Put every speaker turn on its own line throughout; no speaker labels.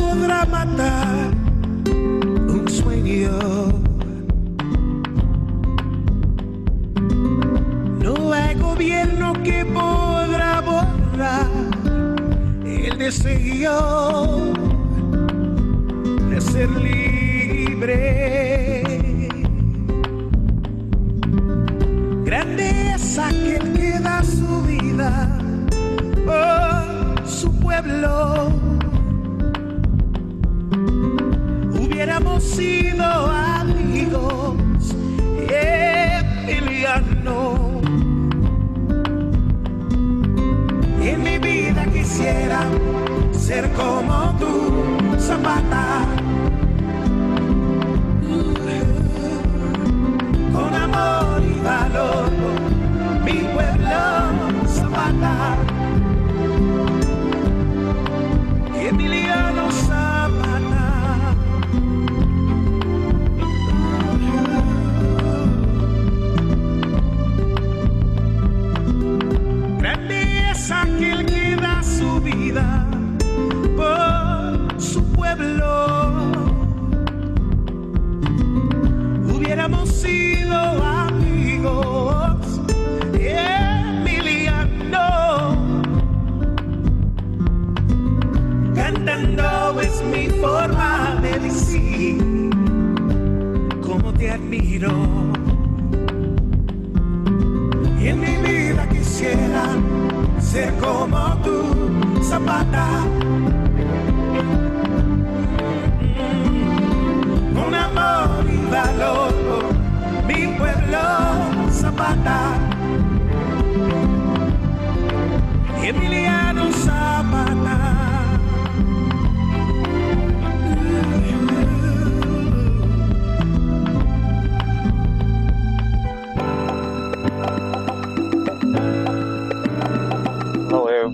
podrá matar un sueño. No hay gobierno que podrá borrar el deseo de ser libre. Grande es aquel que da su vida por su pueblo. Hubiéramos sido amigos, Emiliano. En mi vida quisiera ser como tú, Zapata. Con amor y valor, mi pueblo, Zapata. Emiliano Zapata. Grande es aquel que da su vida por su pueblo. Hubiéramos sido amigos, Emiliano. Cantando es mi forma de decir cómo te admiro. Y en mi vida quisiera ser como tú, Zapata. Con amor y valor, mi pueblo, Zapata. Emiliano Zapata.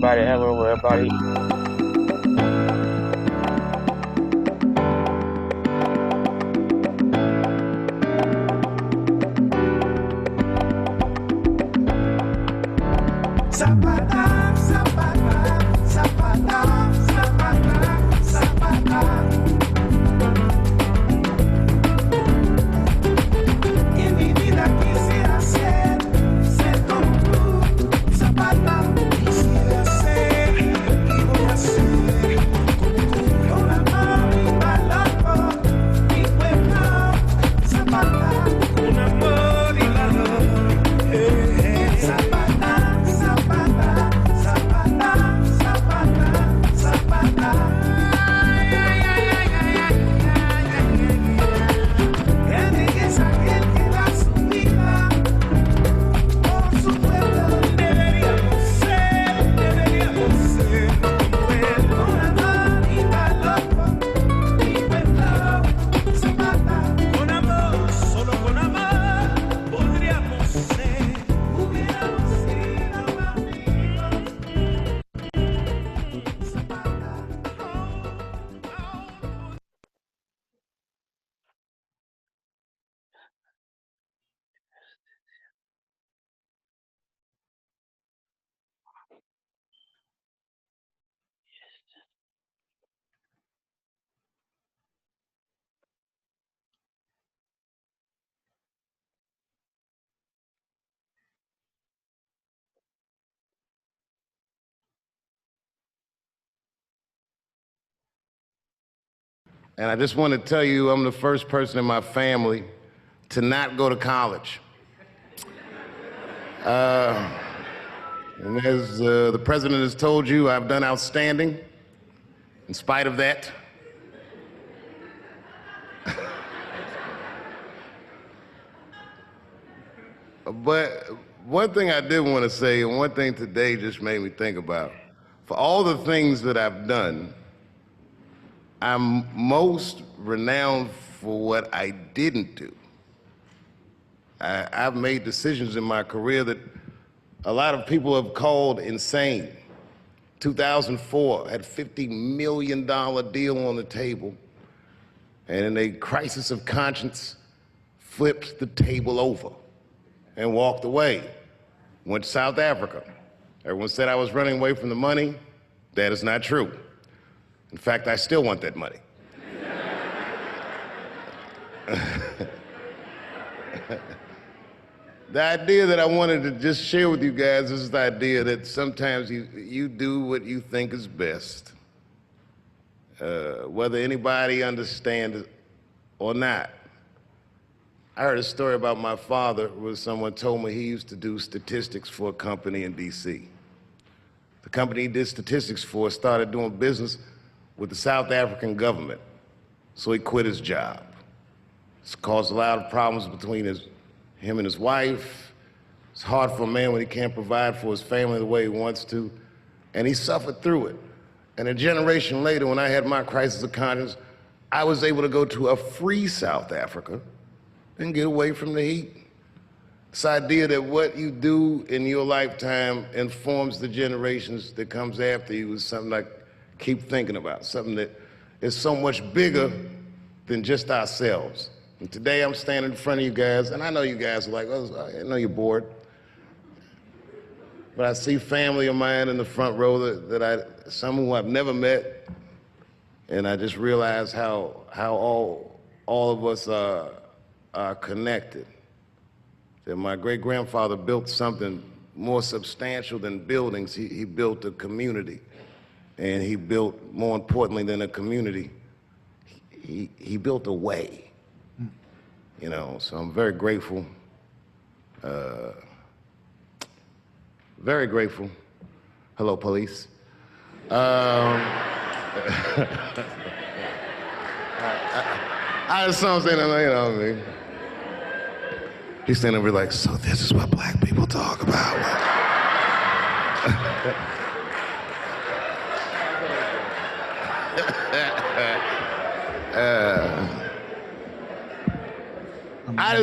Hello everybody.
Zapata, Zapata, Zapata, Zapata, Zapata. En mi vida quisiera ser como tú, Zapata. Quisiera ser y voy a ser con amor y valor, mi pueblo, Zapata. Con amor y valor, Zapata. Zapata, Zapata, Zapata, Zapata. Grande es aquel que da su vida por su pueblo. Deberíamos ser como él. Con amor y valor, mi pueblo, Zapata. Con amor, solo con amor, podríamos ser. Hubiéramos sido amigos. Zapata.
And I just want to tell you, I'm the first person in my family to not go to college. And as the president has told you, I've done outstanding in spite of that. But one thing I did want to say, and one thing today just made me think about, for all the things that I've done, I'm most renowned for what I didn't do. I've made decisions in my career that a lot of people have called insane. 2004, had a $50 million deal on the table, and in a crisis of conscience, flipped the table over and walked away. Went to South Africa. Everyone said I was running away from the money. That is not true. In fact, I still want that money. The idea that I wanted to just share with you guys is the idea that sometimes you do what you think is best, whether anybody understands it or not. I heard a story about my father where someone told me he used to do statistics for a company in D.C. The company he did statistics for started doing business with the South African government, so he quit his job. It's caused a lot of problems between him and his wife. It's hard for a man when he can't provide for his family the way he wants to, and he suffered through it. And a generation later, when I had my crisis of conscience, I was able to go to a free South Africa and get away from the heat. This idea that what you do in your lifetime informs the generations that comes after you is something I keep thinking about, something that is so much bigger than just ourselves. And today I'm standing in front of you guys, and I know you guys are like, oh, I know you're bored. But I see family of mine in the front row some who I've never met, and I just realize how all of us are connected. That my great-grandfather built something more substantial than buildings. He built a community, and he built, more importantly than a community, he built a way. You know, so I'm very grateful. Very grateful. Hello, police. I just saw him saying, you know what I mean? He's standing over like, so this is what black people talk about. I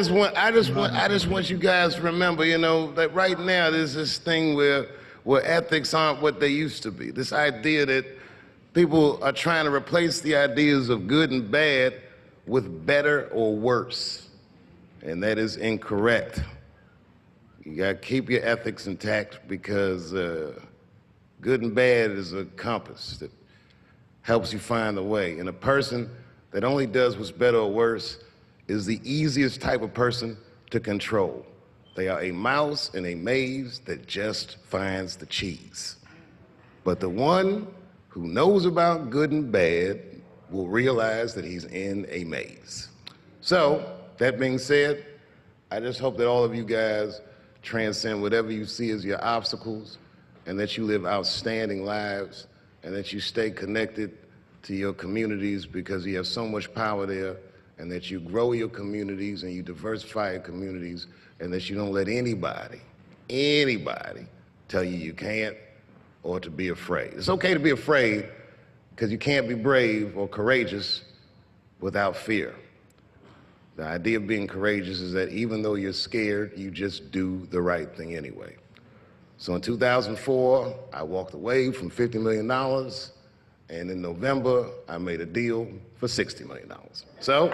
just want you guys to remember, you know, that right now there's this thing where ethics aren't what they used to be. This idea that people are trying to replace the ideas of good and bad with better or worse. And that is incorrect. You gotta keep your ethics intact because good and bad is a compass that helps you find the way. And a person that only does what's better or worse is the easiest type of person to control. They are a mouse in a maze that just finds the cheese. But the one who knows about good and bad will realize that he's in a maze. So, that being said, I just hope that all of you guys transcend whatever you see as your obstacles, and that you live outstanding lives, and that you stay connected to your communities because you have so much power there, and that you grow your communities and you diversify your communities, and that you don't let anybody tell you you can't or to be afraid. It's okay to be afraid because you can't be brave or courageous without fear. The idea of being courageous is that even though you're scared, you just do the right thing anyway. So in 2004, I walked away from $50 million, and in November, I made a deal for $60 million. So,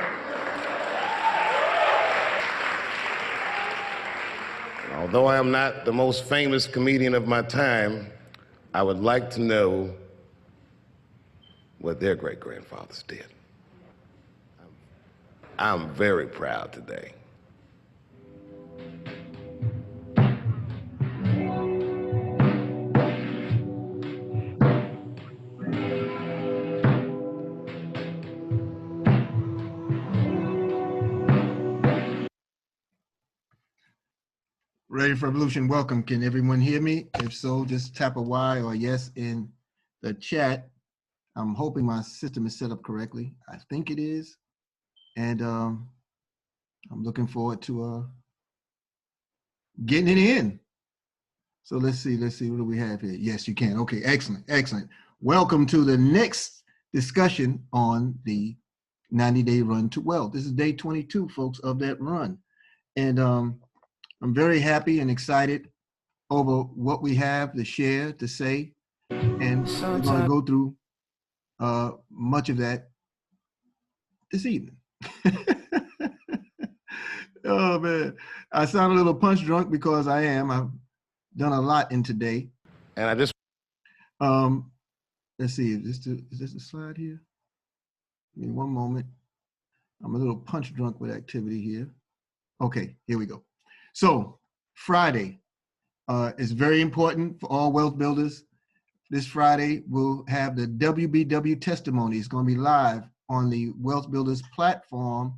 although I am not the most famous comedian of my time, I would like to know what their great-grandfathers did. I'm very proud today.
Ready for Revolution, welcome. Can everyone hear me? If so, just tap a Y or yes in the chat. I'm hoping my system is set up correctly. I think it is. And I'm looking forward to getting it in. So let's see, what do we have here? Yes, you can. Okay, excellent. Welcome to the next discussion on the 90-day run to wealth. This is day 22, folks, of that run. And I'm very happy and excited over what we have to share, to say, and we're going to go through much of that this evening. Oh man, I sound a little punch drunk because I am. I've done a lot in today.
And I just
let's see, is this the slide here? Give me one moment. I'm a little punch drunk with activity here. Okay, here we go. So Friday is very important for all wealth builders. This Friday, we'll have the WBW testimony. It's going to be live on the Wealth Builders platform,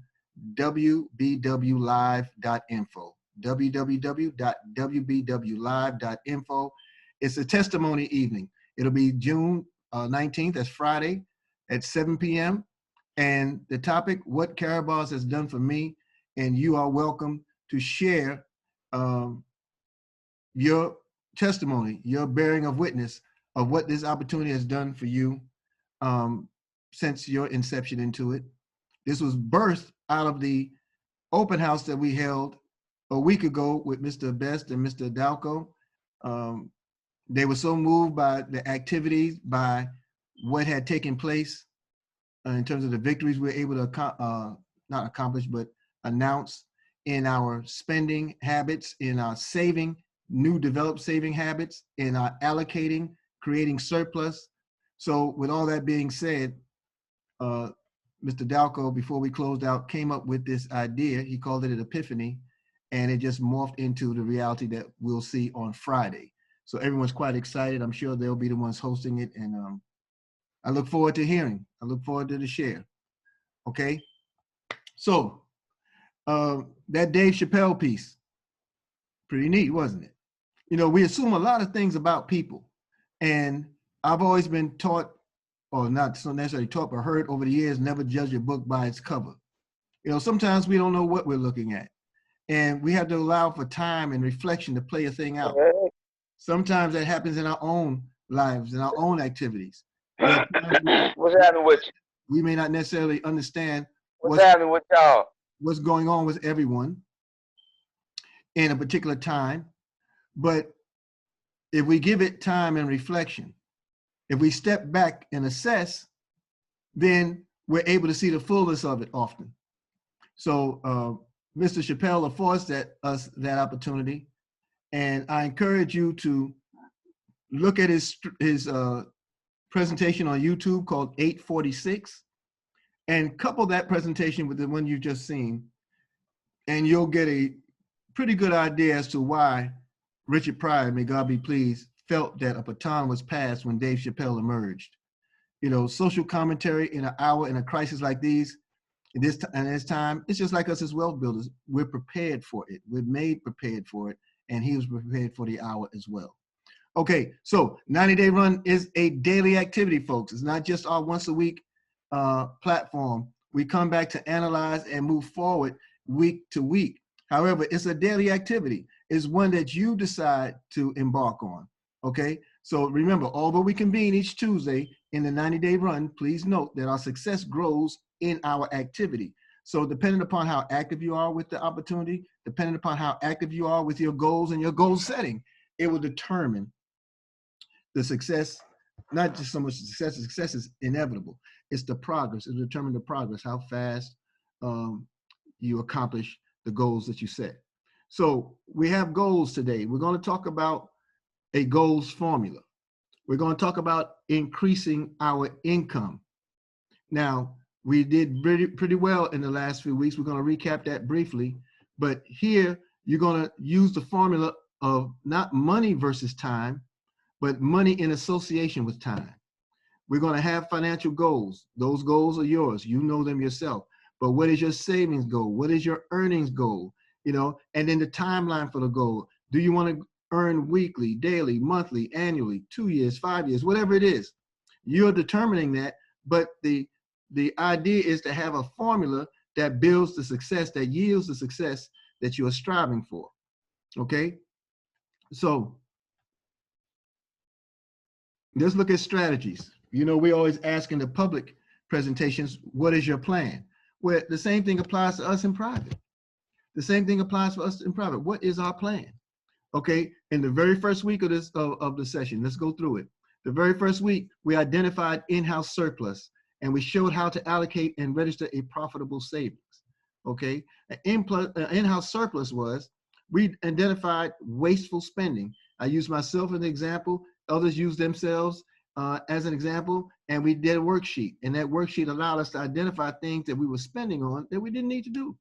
wbwlive.info, www.wbwlive.info. It's a testimony evening. It'll be June 19th, that's Friday, at 7 p.m. And the topic, what Karatbars has done for me, and you are welcome to share your testimony, your bearing of witness of what this opportunity has done for you since your inception into it. This was birthed out of the open house that we held a week ago with Mr. Best and Mr. Dalco. They were so moved by the activities, by what had taken place in terms of the victories we were able to not accomplish, but announce in our spending habits, in our saving, new developed saving habits, in our allocating, creating surplus. So with all that being said, Mr. Dalco, before we closed out, came up with this idea. He called it an epiphany, and it just morphed into the reality that we'll see on Friday. So everyone's quite excited. I'm sure they'll be the ones hosting it, and I look forward to hearing. I look forward to the share. Okay, so that Dave Chappelle piece, pretty neat, wasn't it? You know, we assume a lot of things about people, and I've always been taught, or not so necessarily taught, but heard over the years, never judge a book by its cover. You know, sometimes we don't know what we're looking at, and we have to allow for time and reflection to play a thing out. Sometimes that happens in our own lives, in our own activities.
What's happening with you?
We may not necessarily understand
What's happening with y'all?
What's going on with everyone in a particular time. But if we give it time and reflection, if we step back and assess, then we're able to see the fullness of it often. So Mr. Chappelle affords us that opportunity. And I encourage you to look at his presentation on YouTube called 846 and couple that presentation with the one you've just seen, and you'll get a pretty good idea as to why Richard Pryor, may God be pleased, felt that a baton was passed when Dave Chappelle emerged. You know, social commentary in an hour in a crisis like these, in this time, it's just like us as wealth builders. We're prepared for it. We're made prepared for it, and he was prepared for the hour as well. Okay, so 90-day run is a daily activity, folks. It's not just our once a week platform. We come back to analyze and move forward week to week. However, it's a daily activity. It's one that you decide to embark on, okay? So remember, although we convene each Tuesday in the 90-day run, please note that our success grows in our activity. So depending upon how active you are with the opportunity, depending upon how active you are with your goals and your goal setting, it will determine the success. Not just so much success is inevitable. It's the progress. It will determine the progress, how fast you accomplish the goals that you set. So we have goals today. We're going to talk about a goals formula. We're going to talk about increasing our income. Now, we did pretty well in the last few weeks. We're going to recap that briefly. But here, you're going to use the formula of not money versus time, but money in association with time. We're going to have financial goals. Those goals are yours. You know them yourself. But what is your savings goal? What is your earnings goal? You know, and then the timeline for the goal. Do you want to earn weekly, daily, monthly, annually, 2 years, 5 years, whatever it is? You're determining that, but the idea is to have a formula that builds the success, that yields the success that you are striving for, okay? So let's look at strategies. You know, we always ask in the public presentations, what is your plan? Well, the same thing applies to us in private. The same thing applies for us in private. What is our plan? Okay, in the very first week of this of the session, let's go through it. The very first week, we identified in-house surplus, and we showed how to allocate and register a profitable savings. Okay, in-house surplus was, we identified wasteful spending. I use myself as an example. Others use themselves. as an example, and we did a worksheet, and that worksheet allowed us to identify things that we were spending on that we didn't need to do,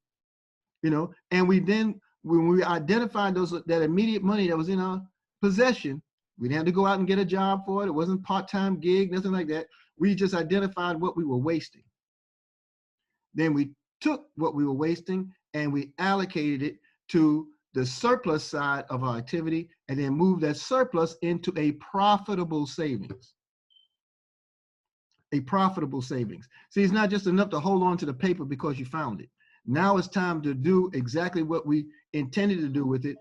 you know. And we then, when we identified that immediate money that was in our possession, we didn't have to go out and get a job for it. It wasn't part-time gig, nothing like that. We just identified what we were wasting. Then we took what we were wasting and we allocated it to the surplus side of our activity, and then moved that surplus into a profitable savings. A profitable savings. See, it's not just enough to hold on to the paper because you found it. Now it's time to do exactly what we intended to do with it,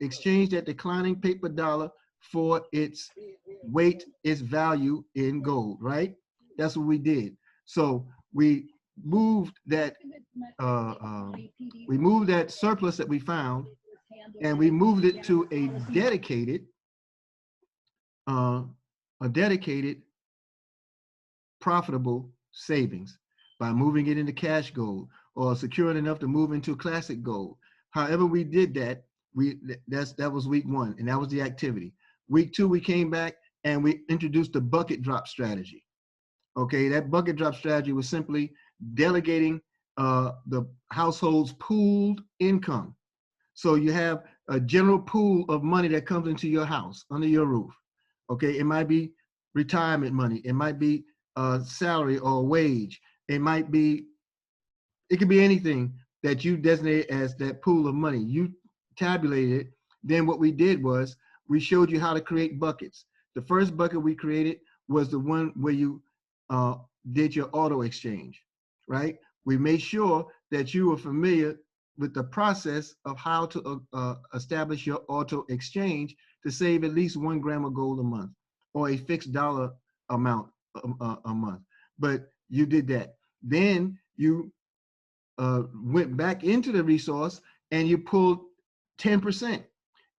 exchange that declining paper dollar for its weight, its value in gold, right? That's what we did. So we moved that surplus that we found, and we moved it to a dedicated profitable savings by moving it into cash gold, or securing enough to move into classic gold. However we did that, that was week 1, and that was the activity. Week 2, we came back and we introduced the bucket drop strategy. Okay, that bucket drop strategy was simply delegating the household's pooled income. So you have a general pool of money that comes into your house, under your roof. Okay, it might be retirement money, it might be salary or wage, it could be anything that you designate as that pool of money. You tabulated it. Then what we did was we showed you how to create buckets. The first bucket we created was the one where you did your auto exchange, right? We made sure that you were familiar with the process of how to establish your auto exchange to save at least 1 gram of gold a month, or a fixed dollar amount a month. But you did that. Then you went back into the resource and you pulled 10%.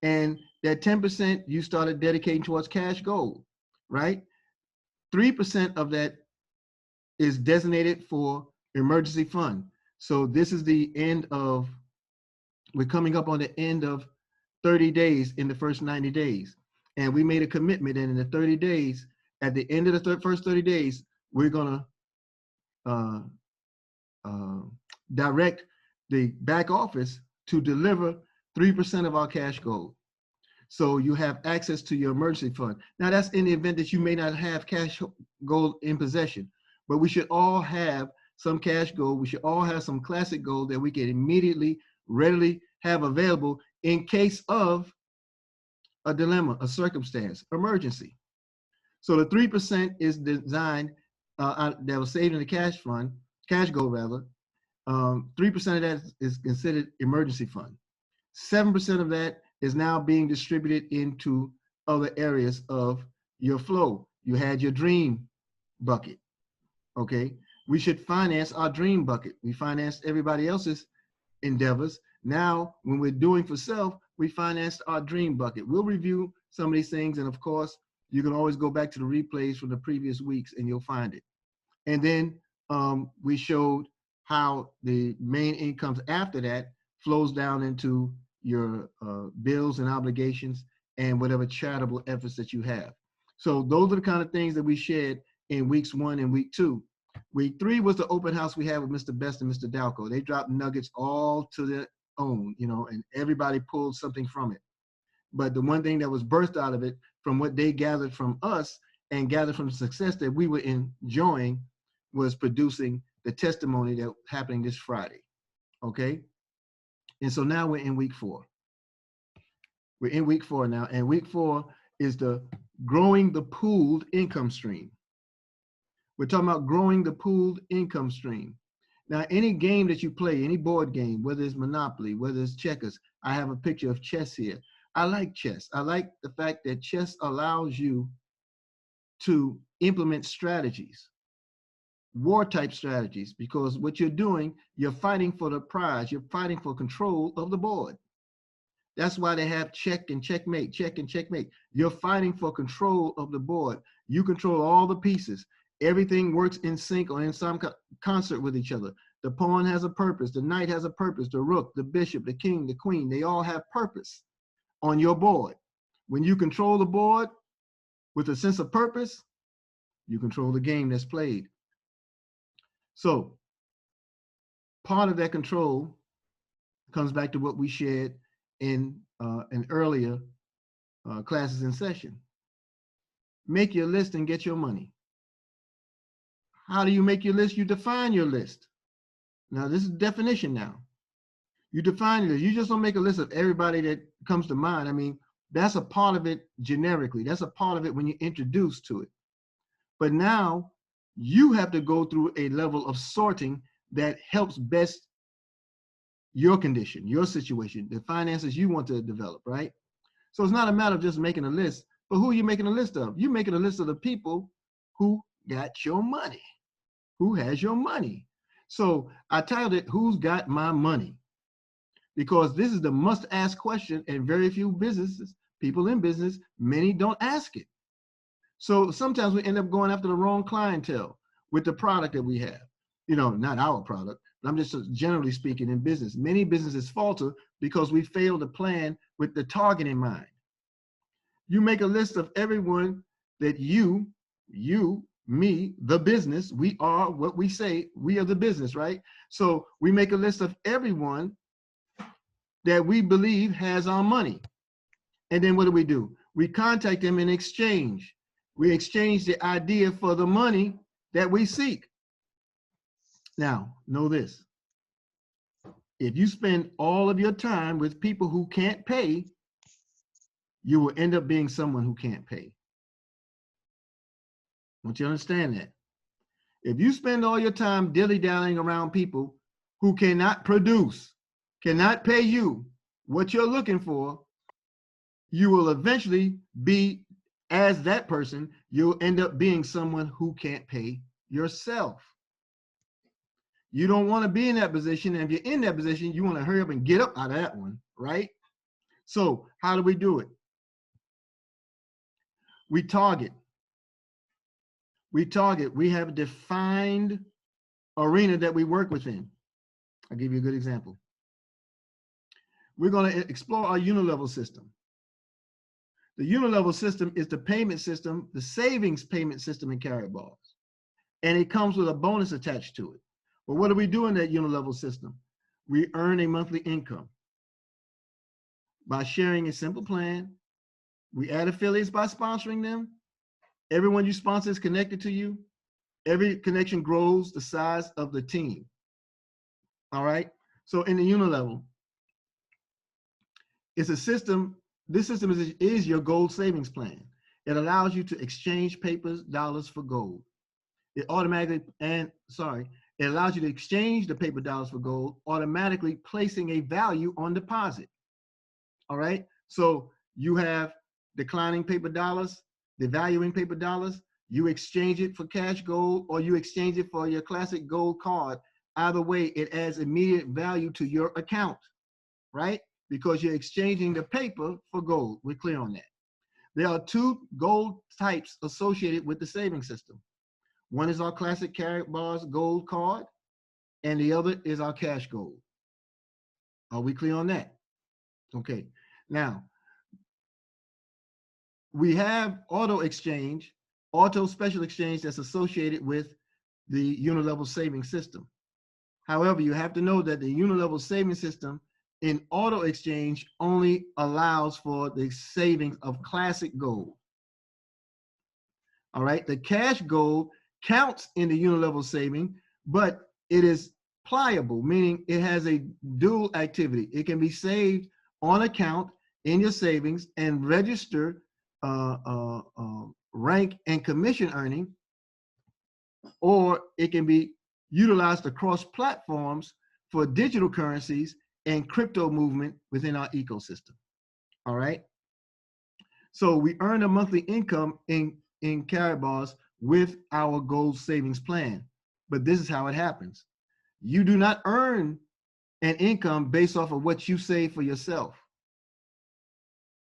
And that 10% you started dedicating towards cash gold, right? 3% of that is designated for emergency fund. So this is the end of, we're coming up on the end of 30 days in the first 90 days. And we made a commitment, and in the 30 days, at the end of the first 30 days, we're gonna direct the back office to deliver 3% of our cash gold. So you have access to your emergency fund. Now that's in the event that you may not have cash gold in possession, but we should all have some cash gold. We should all have some classic gold that we can immediately, readily have available in case of a dilemma, a circumstance, emergency. So the 3% is designed, that was saved in the cash fund, cash gold rather. 3% of that is considered emergency fund. 7% of that is now being distributed into other areas of your flow. You had your dream bucket, okay? We should finance our dream bucket. We financed everybody else's endeavors. Now, when we're doing for self, we financed our dream bucket. We'll review some of these things, and of course, you can always go back to the replays from the previous weeks and you'll find it. And then we showed how the main incomes after that flows down into your bills and obligations and whatever charitable efforts that you have. So those are the kind of things that we shared in weeks 1 and week 2. Week 3 was the open house we had with Mr. Best and Mr. Dalco. They dropped nuggets all to their own, you know, and everybody pulled something from it. But the one thing that was birthed out of it, from what they gathered from us and gathered from the success that we were enjoying, was producing the testimony that happening this Friday, okay? And so now we're in week 4. We're in week 4 now, and week 4 is the growing the pooled income stream. We're talking about growing the pooled income stream. Now, any game that you play, any board game, whether it's Monopoly, whether it's checkers, I have a picture of chess here. I like chess. I like the fact that chess allows you to implement strategies, war type strategies, because what you're doing, you're fighting for the prize. You're fighting for control of the board. That's why they have check and checkmate, check and checkmate. You're fighting for control of the board. You control all the pieces. Everything works in sync or in some concert with each other. The pawn has a purpose. The knight has a purpose. The rook, the bishop, the king, the queen, they all have purpose on your board. When you control the board with a sense of purpose, You control the game that's played. So part of that control comes back to what we shared in an earlier classes in session. Make your list and get your money. How do you make your list? You define your list. Now, this is definition now. You define it. You just don't make a list of everybody that comes to mind. I mean, that's a part of it generically. That's a part of it when you're introduced to it. But now you have to go through a level of sorting that helps best your condition, your situation, the finances you want to develop, right? So it's not a matter of just making a list, but who are you making a list of? You're making a list of the people who got your money, who has your money. So I titled it, Who's Got My Money? Because this is the must-ask question, and very few businesses, people in business, many don't ask it. So sometimes we end up going after the wrong clientele with the product that we have. You know, not our product, but I'm just generally speaking in business. Many businesses falter because we fail to plan with the target in mind. You make a list of everyone that you, me, the business, we are what we say, we are the business, right? So we make a list of everyone that we believe has our money. And then what do? We contact them in exchange. We exchange the idea for the money that we seek. Now, know this. If you spend all of your time with people who can't pay, you will end up being someone who can't pay. I want you to understand that. If you spend all your time dilly-dallying around people who cannot produce, cannot pay you what you're looking for, you will eventually be, as that person, you'll end up being someone who can't pay yourself. You don't want to be in that position. And if you're in that position, you want to hurry up and get up out of that one, right? So how do we do it? We target. We have a defined arena that we work within. I'll give you a good example. We're going to explore our Unilevel system. The Unilevel system is the payment system, the savings payment system in Karatbars. And it comes with a bonus attached to it. But what do we do in that Unilevel system? We earn a monthly income by sharing a simple plan. We add affiliates by sponsoring them. Everyone you sponsor is connected to you. Every connection grows the size of the team. All right. So in the Unilevel, it's a system. This system is your gold savings plan. It allows you to exchange papers, dollars for gold. It allows you to exchange the paper dollars for gold, automatically placing a value on deposit. All right. So you have declining paper dollars, devaluing paper dollars. You exchange it for cash gold, or you exchange it for your classic gold card. Either way, it adds immediate value to your account, right? Because you're exchanging the paper for gold. We're clear on that. There are two gold types associated with the saving system. One is our classic Karatbars gold card, and the other is our cash gold. Are we clear on that? Okay. Now, we have auto special exchange that's associated with the Unilevel saving system. However, you have to know that the Unilevel saving system in auto exchange only allows for the savings of classic gold. All right, the cash gold counts in the Unilevel saving, but it is pliable, meaning it has a dual activity. It can be saved on account in your savings and register rank and commission earning, or it can be utilized across platforms for digital currencies and crypto movement within our ecosystem. All right. So we earn a monthly income in Karatbars with our gold savings plan. But this is how it happens. You do not earn an income based off of what you save for yourself.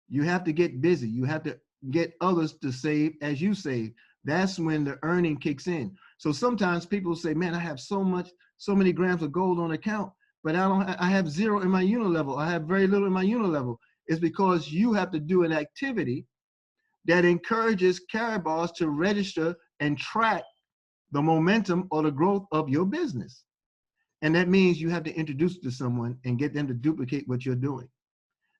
You have to get busy. You have to get others to save as you save. That's when the earning kicks in. So sometimes people say, man, I have so many grams of gold on account, but I have zero in my Unilevel. I have very little in my Unilevel. It's because you have to do an activity that encourages Karatbars to register and track the momentum or the growth of your business. And that means you have to introduce it to someone and get them to duplicate what you're doing.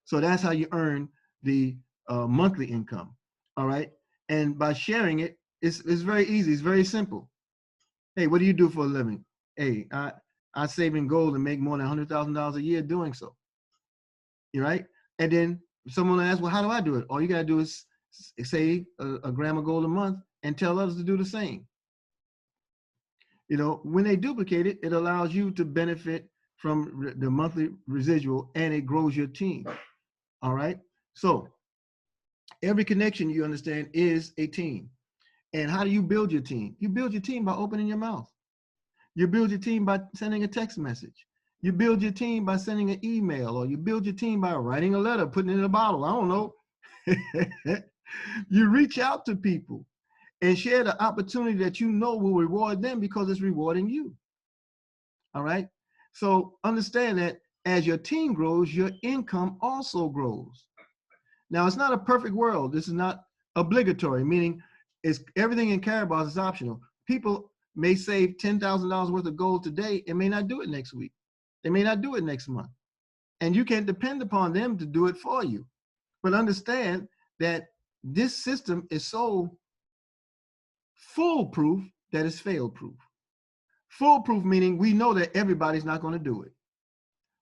So that's how you earn the monthly income. All right. And by sharing it, it's very easy. It's very simple. Hey, what do you do for a living? Hey, I save in gold and make more than $100,000 a year doing so. You're right. And then someone asks, well, how do I do it? All you got to do is save a gram of gold a month and tell others to do the same. You know, when they duplicate it, it allows you to benefit from the monthly residual, and it grows your team. All right. So every connection, you understand, is a team. And how do you build your team? You build your team by opening your mouth. You build your team by sending a text message. You build your team by sending an email, or you build your team by writing a letter, putting it in a bottle. I don't know. You reach out to people and share the opportunity that you know will reward them because it's rewarding you. All right. So understand that as your team grows, your income also grows. Now, it's not a perfect world. This is not obligatory, meaning it's everything in Karatbars is optional. People may save $10,000 worth of gold today and may not do it next week. They may not do it next month. And you can't depend upon them to do it for you. But understand that this system is so foolproof that it's fail-proof. Foolproof meaning we know that everybody's not going to do it.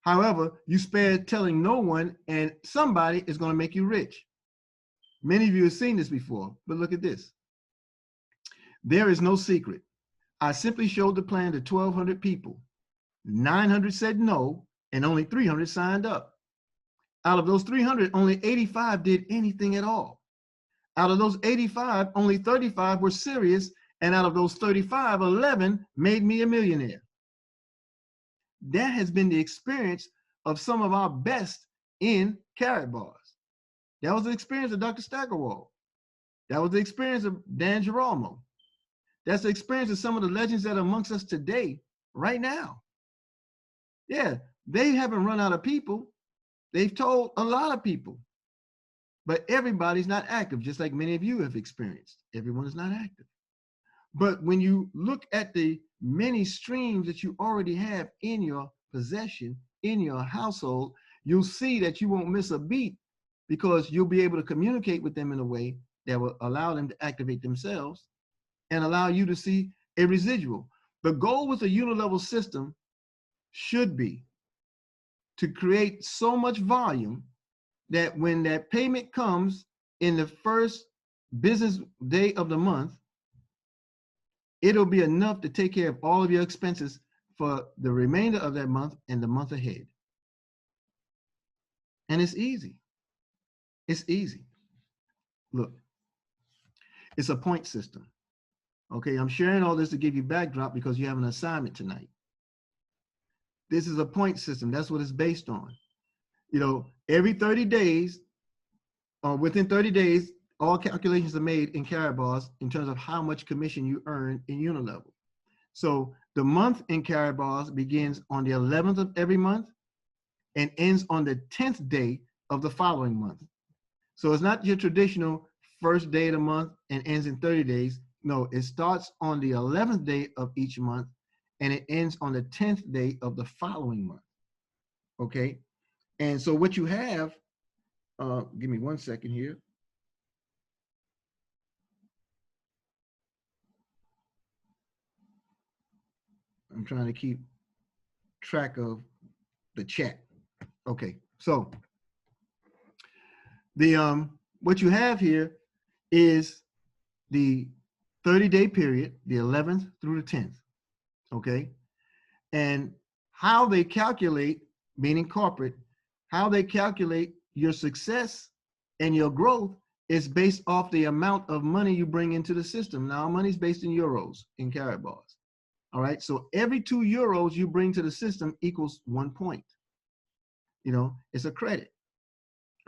However, you spare telling no one, and somebody is going to make you rich. Many of you have seen this before, but look at this. There is no secret. I simply showed the plan to 1,200 people. 900 said no, and only 300 signed up. Out of those 300, only 85 did anything at all. Out of those 85, only 35 were serious, and out of those 35, 11 made me a millionaire. That has been the experience of some of our best in Karatbars. That was the experience of Dr. Staggerwald. That was the experience of Dan Girolamo. That's the experience of some of the legends that are amongst us today, right now. Yeah, they haven't run out of people. They've told a lot of people. But everybody's not active, just like many of you have experienced. Everyone is not active. But when you look at the many streams that you already have in your possession, in your household, you'll see that you won't miss a beat because you'll be able to communicate with them in a way that will allow them to activate themselves and allow you to see a residual. The goal with a unilevel system should be to create so much volume that when that payment comes in the first business day of the month, it'll be enough to take care of all of your expenses for the remainder of that month and the month ahead. And it's easy. It's easy. Look, it's a point system. Okay, I'm sharing all this to give you backdrop because you have an assignment tonight. This is a point system. That's what it's based on. You know, every 30 days, or within 30 days, all calculations are made in Karatbars in terms of how much commission you earn in Unilevel. So the month in Karatbars begins on the 11th of every month and ends on the 10th day of the following month. So it's not your traditional first day of the month and ends in 30 days. No, it starts on the 11th day of each month and it ends on the 10th day of the following month. Okay. And so what you have, give me 1 second here. I'm trying to keep track of the chat. Okay, so the what you have here is the 30-day period, the 11th through the 10th. Okay, and how they calculate, meaning corporate, how they calculate your success and your growth is based off the amount of money you bring into the system. Now, money's based in euros in Karatbars. All right, so every 2 euros you bring to the system equals 1 point. You know, it's a credit.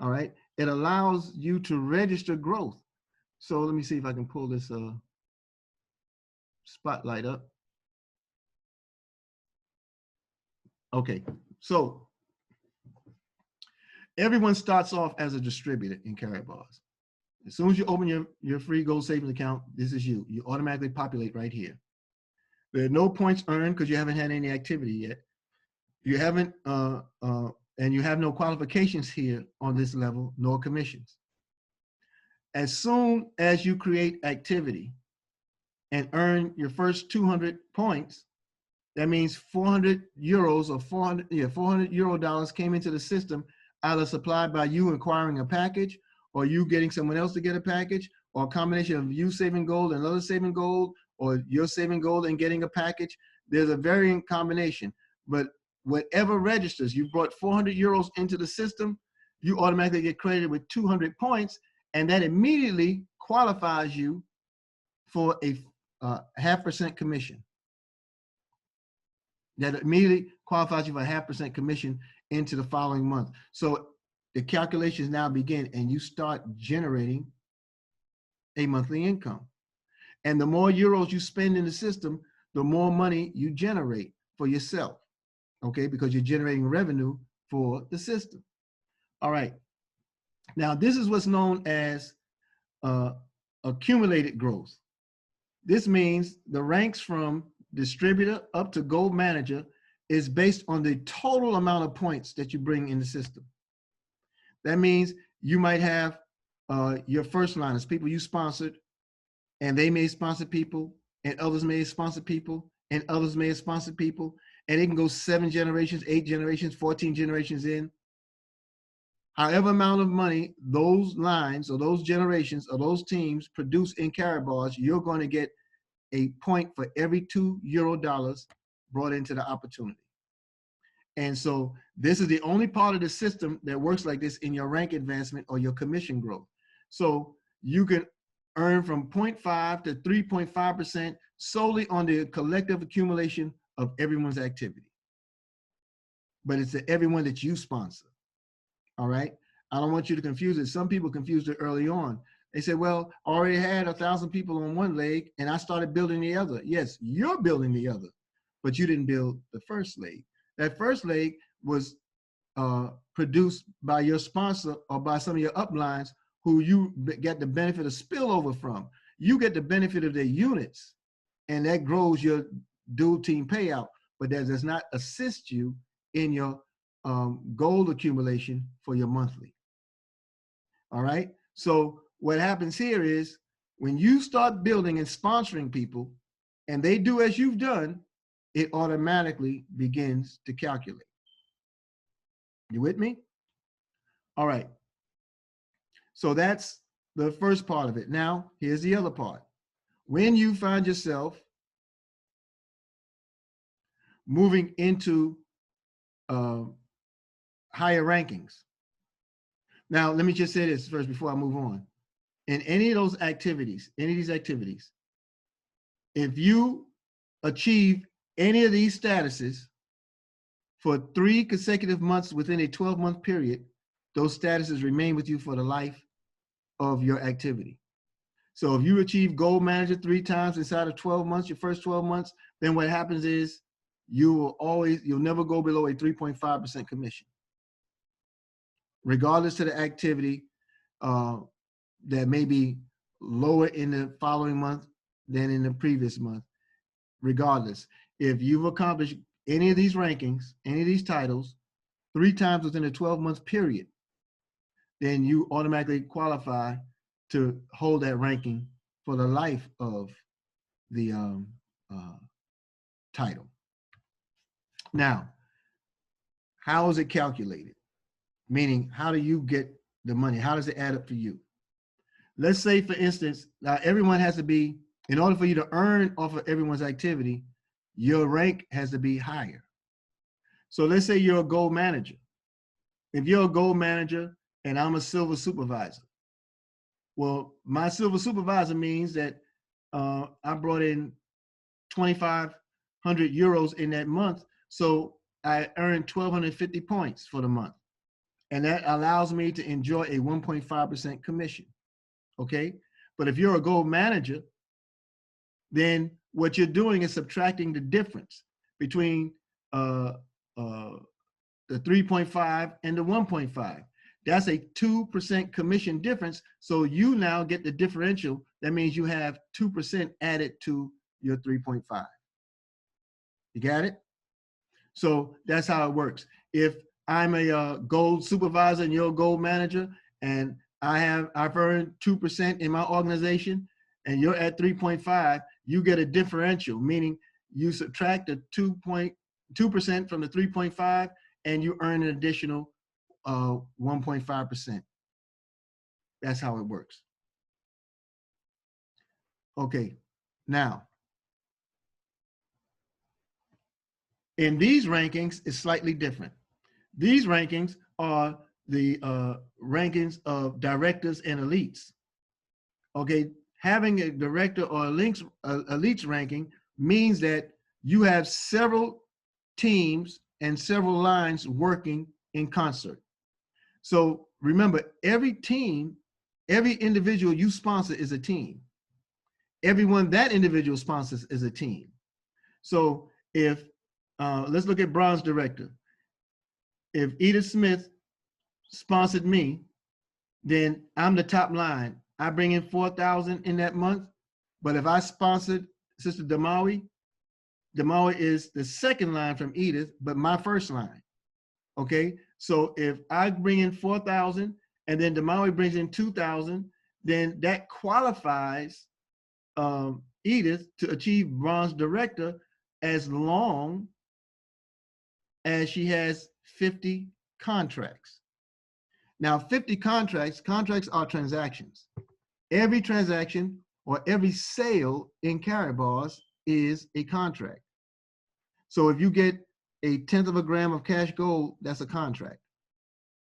All right, it allows you to register growth. So let me see if I can pull this spotlight up. Okay, so everyone starts off as a distributor in Karatbars. As soon as you open your free Gold Savings account, this is you. You automatically populate right here. There are no points earned because you haven't had any activity yet. You haven't, and you have no qualifications here on this level, nor commissions. As soon as you create activity and earn your first 200 points, that means 400 euros or 400 euro dollars came into the system, either supplied by you acquiring a package, or you getting someone else to get a package, or a combination of you saving gold and others saving gold, or you're saving gold and getting a package. There's a varying combination, but whatever registers, you brought 400 euros into the system, you automatically get credited with 200 points, and that immediately qualifies you for a 0.5% commission. That immediately qualifies you for a 0.5% commission into the following month. So the calculations now begin, and you start generating a monthly income. And the more euros you spend in the system, the more money you generate for yourself, okay? Because you're generating revenue for the system. All right. Now, this is what's known as accumulated growth. This means the ranks from distributor up to gold manager is based on the total amount of points that you bring in the system. That means you might have your first liners, people you sponsored, and they may sponsor people, and others may sponsor people, and others may sponsor people, and it can go 7 generations, 8 generations, 14 generations in. However amount of money those lines or those generations or those teams produce in Karatbars, you're going to get a point for every 2 euro dollars brought into the opportunity. And so this is the only part of the system that works like this in your rank advancement or your commission growth. So you can earn from 0.5 to 3.5% solely on the collective accumulation of everyone's activity. But it's everyone that you sponsor. All right. I don't want you to confuse it. Some people confused it early on. They said, well, I already had 1,000 people on one leg and I started building the other. Yes, you're building the other, but you didn't build the first leg. That first leg was produced by your sponsor or by some of your uplines who you get the benefit of spillover from. You get the benefit of their units, and that grows your dual team payout, but that does not assist you in your gold accumulation for your monthly. All right. So what happens here is when you start building and sponsoring people and they do as you've done, it automatically begins to calculate. You with me? All right. So that's the first part of it. Now, here's the other part. When you find yourself moving into higher rankings. Now, let me just say this first before I move on. In any of those activities, any of these activities, if you achieve any of these statuses for 3 consecutive months within a 12-month period, those statuses remain with you for the life of your activity. So if you achieve gold manager 3 times inside of 12 months, your first 12 months, then what happens is you'll never go below a 3.5% commission, regardless of the activity that may be lower in the following month than in the previous month. Regardless, if you've accomplished any of these rankings, any of these titles 3 times within a 12-month period, then you automatically qualify to hold that ranking for the life of the title. Now, how is it calculated? Meaning, how do you get the money? How does it add up for you? Let's say, for instance, now everyone has to be, in order for you to earn off of everyone's activity, your rank has to be higher. So let's say you're a gold manager. If you're a gold manager and I'm a silver supervisor, well, my silver supervisor means that I brought in 2,500 euros in that month. So I earned 1,250 points for the month. And that allows me to enjoy a 1.5% commission. Okay. But if you're a gold manager, then what you're doing is subtracting the difference between the 3.5 and the 1.5. That's a 2% commission difference. So you now get the differential. That means you have 2% added to your 3.5. You got it? So that's how it works. If I'm a gold supervisor and you're a gold manager, and I've earned 2% in my organization, and you're at 3.5, you get a differential, meaning you subtract the 2% from the 3.5, and you earn an additional 1.5%. That's how it works. Okay, now in these rankings, it's slightly different. These rankings are the rankings of directors and elites. Okay, having a director or elites ranking means that you have several teams and several lines working in concert. So remember, every team, every individual you sponsor is a team. Everyone that individual sponsors is a team. So if, let's look at bronze director. If Edith Smith sponsored me, then I'm the top line. I bring in 4,000 in that month. But if I sponsored Sister Damawi, Damawi is the second line from Edith, but my first line. Okay, so if I bring in 4,000 and then Damawi brings in 2,000, then that qualifies Edith to achieve bronze director as long as she has 50 contracts. Now, 50 contracts are transactions. Every transaction or every sale in Karatbars is a contract. So if you get 1/10 of a gram of cash gold, that's a contract.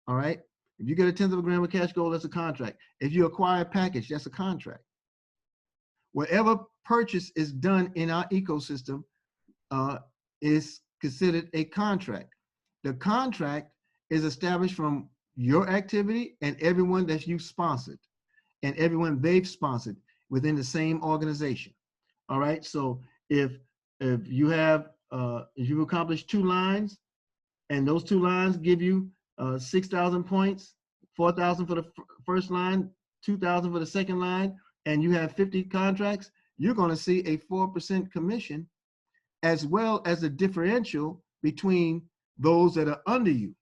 All right. If you get 1/10 of a gram of cash gold, that's a contract. If you acquire a package, that's a contract. Whatever purchase is done in our ecosystem is considered a contract. The contract is established from your activity and everyone that you've sponsored and everyone they've sponsored within the same organization. All right. So if you have if you've accomplished 2 lines and those 2 lines give you 6,000 points, 4,000 for the first line, 2,000 for the second line, and you have 50 contracts, you're going to see a 4% commission, as well as the differential between those that are under you.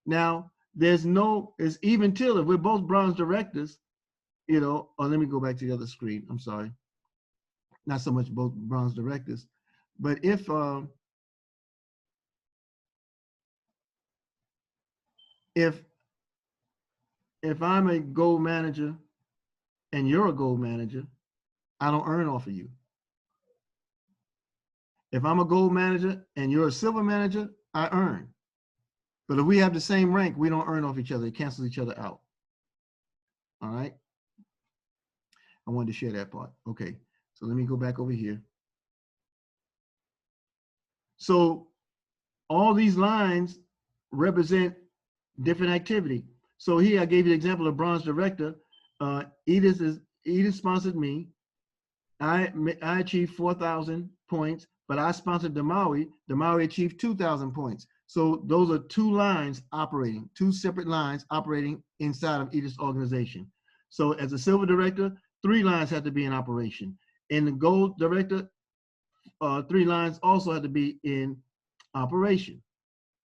Now, it's even till if we're both bronze directors, you know, or let me go back to the other screen. I'm sorry. Not so much both bronze directors, but if I'm a gold manager and you're a gold manager, I don't earn off of you. If I'm a gold manager and you're a silver manager, I earn. But if we have the same rank, we don't earn off each other. It cancels each other out. All right. I wanted to share that part. Okay. So let me go back over here. So all these lines represent different activity. So here I gave you the example of bronze director. Edith sponsored me. I achieved 4,000 points, but I sponsored Damawi. Damawi achieved 2,000 points. So those are 2 lines operating, 2 separate lines operating inside of Edith's organization. So as a silver director, 3 lines have to be in operation. In the gold director, 3 lines also have to be in operation.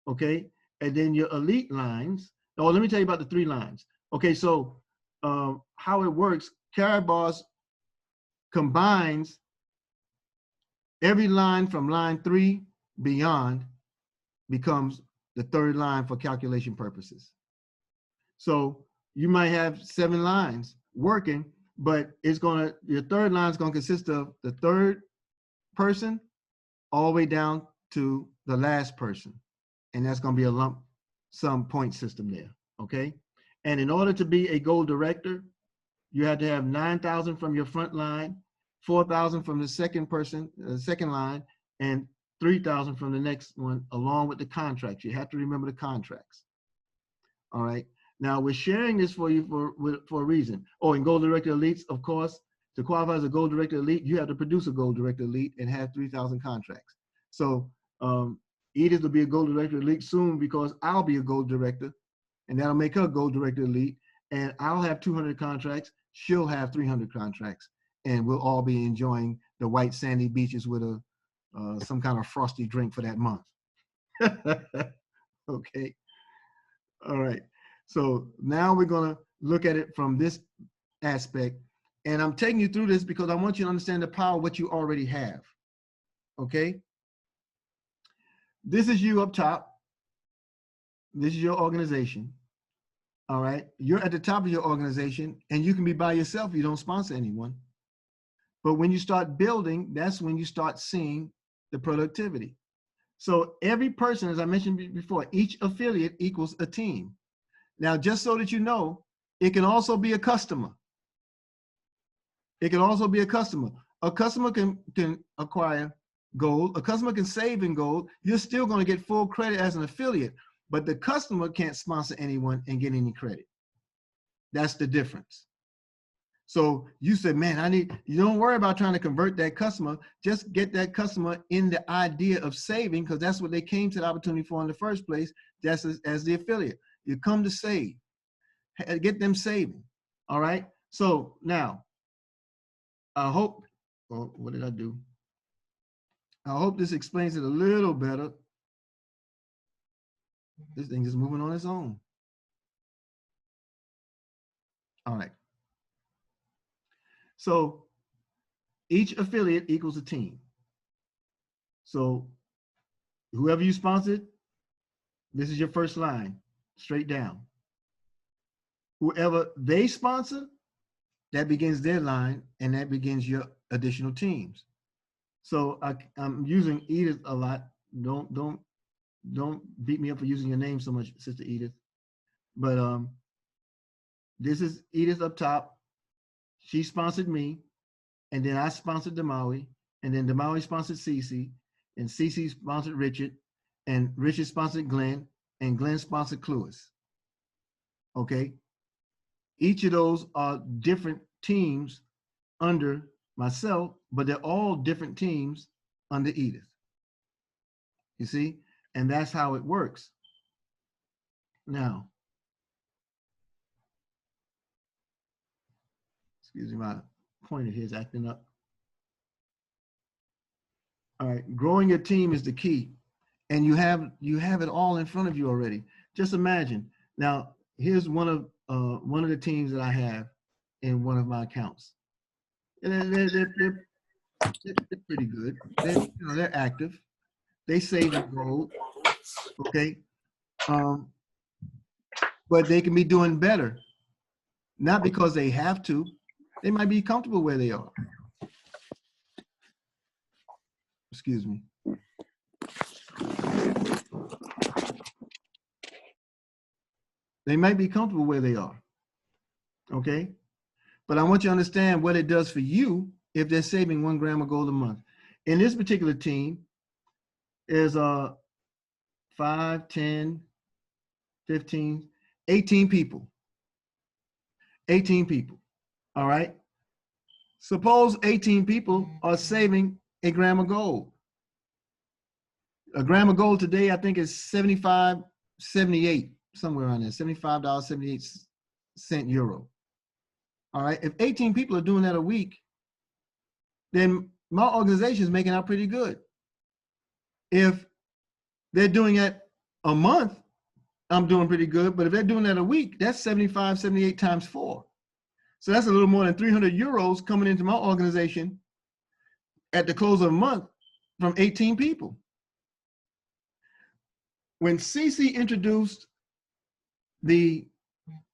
Okay, and then your elite lines. Oh, let me tell you about the 3 lines. Okay, so how it works, Karatbars combines every line from line 3 beyond becomes the 3rd line for calculation purposes. So you might have 7 lines working, but your 3rd line is going to consist of the 3rd person all the way down to the last person. And that's going to be a lump sum point system there. Okay. And in order to be a gold director, you have to have 9,000 from your front line, 4,000 from the second person, the second line, and 3,000 from the next one, along with the contracts. You have to remember the contracts. All right. Now we're sharing this for you for a reason. Oh, and gold director elites, of course, to qualify as a gold director elite, you have to produce a gold director elite and have 3,000 contracts. So Edith will be a gold director elite soon because I'll be a gold director and that'll make her Gold Director Elite. And I'll have 200 contracts. She'll have 300 contracts, and we'll all be enjoying the white sandy beaches with a some kind of frosty drink for that month. Okay. All right. So now we're going to look at it from this aspect. And I'm taking you through this because I want you to understand the power of what you already have. Okay. This is you up top. This is your organization. All right. You're at the top of your organization, and you can be by yourself. You don't sponsor anyone. But when you start building, that's when you start seeing the productivity. So every person, as I mentioned before, each affiliate equals a team. Now, just so that you know, it can also be a customer. It can also be a customer. A customer can acquire gold. A customer can save in gold. You're still going to get full credit as an affiliate, but the customer can't sponsor anyone and get any credit. That's the difference. So you said, man, you don't worry about trying to convert that customer. Just get that customer in the idea of saving, because that's what they came to the opportunity for in the first place, just as the affiliate. You come to save, get them saving. All right. So now, I hope, well, what did I do? I hope this explains it a little better. This thing is moving on its own. All right. So each affiliate equals a team. So whoever you sponsored, this is your first line, straight down. Whoever they sponsor, that begins their line, and that begins your additional teams. So I'm using Edith a lot. Don't beat me up for using your name so much, Sister Edith. But this is Edith up top. She sponsored me, and then I sponsored Demawi, and then Demawi sponsored Cece, and Cece sponsored Richard, and Richard sponsored Glenn, and Glenn sponsored Cluis. Okay? Each of those are different teams under myself, but they're all different teams under Edith. You see? And that's how it works. Now, excuse me, my pointer here is acting up. All right, growing your team is the key. And you have it all in front of you already. Just imagine. Now, here's one of the teams that I have in one of my accounts. And they're pretty good. They're active. They save in gold. Okay. But they can be doing better. Not because they have to. They might be comfortable where they are. Excuse me. They might be comfortable where they are. Okay. But I want you to understand what it does for you if they're saving 1 gram of gold a month. In this particular team, is 5, 10, 15, 18 people. 18 people. All right. Suppose 18 people are saving 1 gram of gold. A gram of gold today, I think, is 75, 78, somewhere around there, $75.78 euro. All right. If 18 people are doing that a week, then my organization is making out pretty good. If they're doing it a month, I'm doing pretty good. But if they're doing that a week, that's 75, 78 times 4. So that's a little more than 300 euros coming into my organization at the close of a month from 18 people. When CC introduced the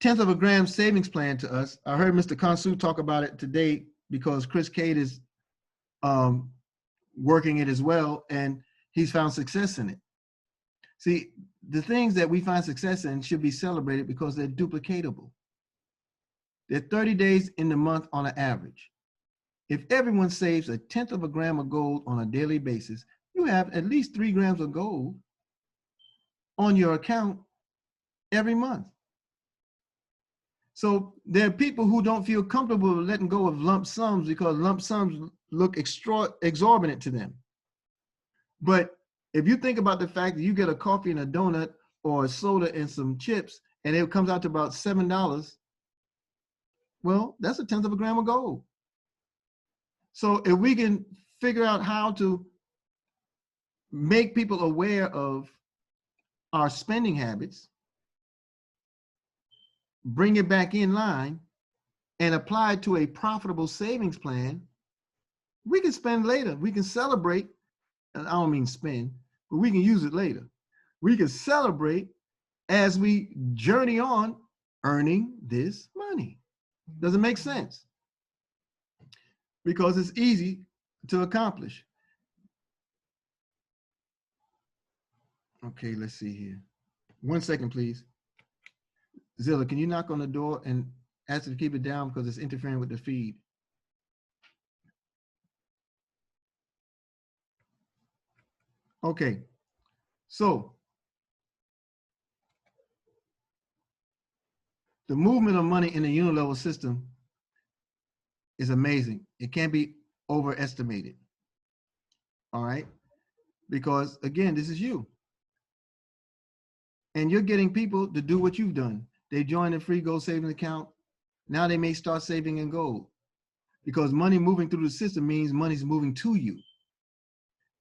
1/10 of a gram savings plan to us, I heard Mr. Kansu talk about it today because Chris Cade is working it as well, and he's found success in it. See, the things that we find success in should be celebrated because they're duplicatable. They're 30 days in the month on an average. If everyone saves 1/10 of a gram of gold on a daily basis, you have at least 3 grams of gold on your account every month. So there are people who don't feel comfortable letting go of lump sums because lump sums look exorbitant to them. But if you think about the fact that you get a coffee and a donut or a soda and some chips, and it comes out to about $7, well, that's 1/10 of a gram of gold. So if we can figure out how to make people aware of our spending habits, bring it back in line, and apply it to a profitable savings plan, we can spend later. We can celebrate, and I don't mean spend, but we can use it later. We can celebrate as we journey on earning this money. Does it make sense? Because it's easy to accomplish. Okay, let's see here. 1 second, please. Zilla, can you knock on the door and ask her to keep it down because it's interfering with the feed? Okay, so the movement of money in the Unilevel system is amazing. It can't be overestimated. All right, because again, this is you. And you're getting people to do what you've done. They join a free gold savings account. Now they may start saving in gold because money moving through the system means money's moving to you.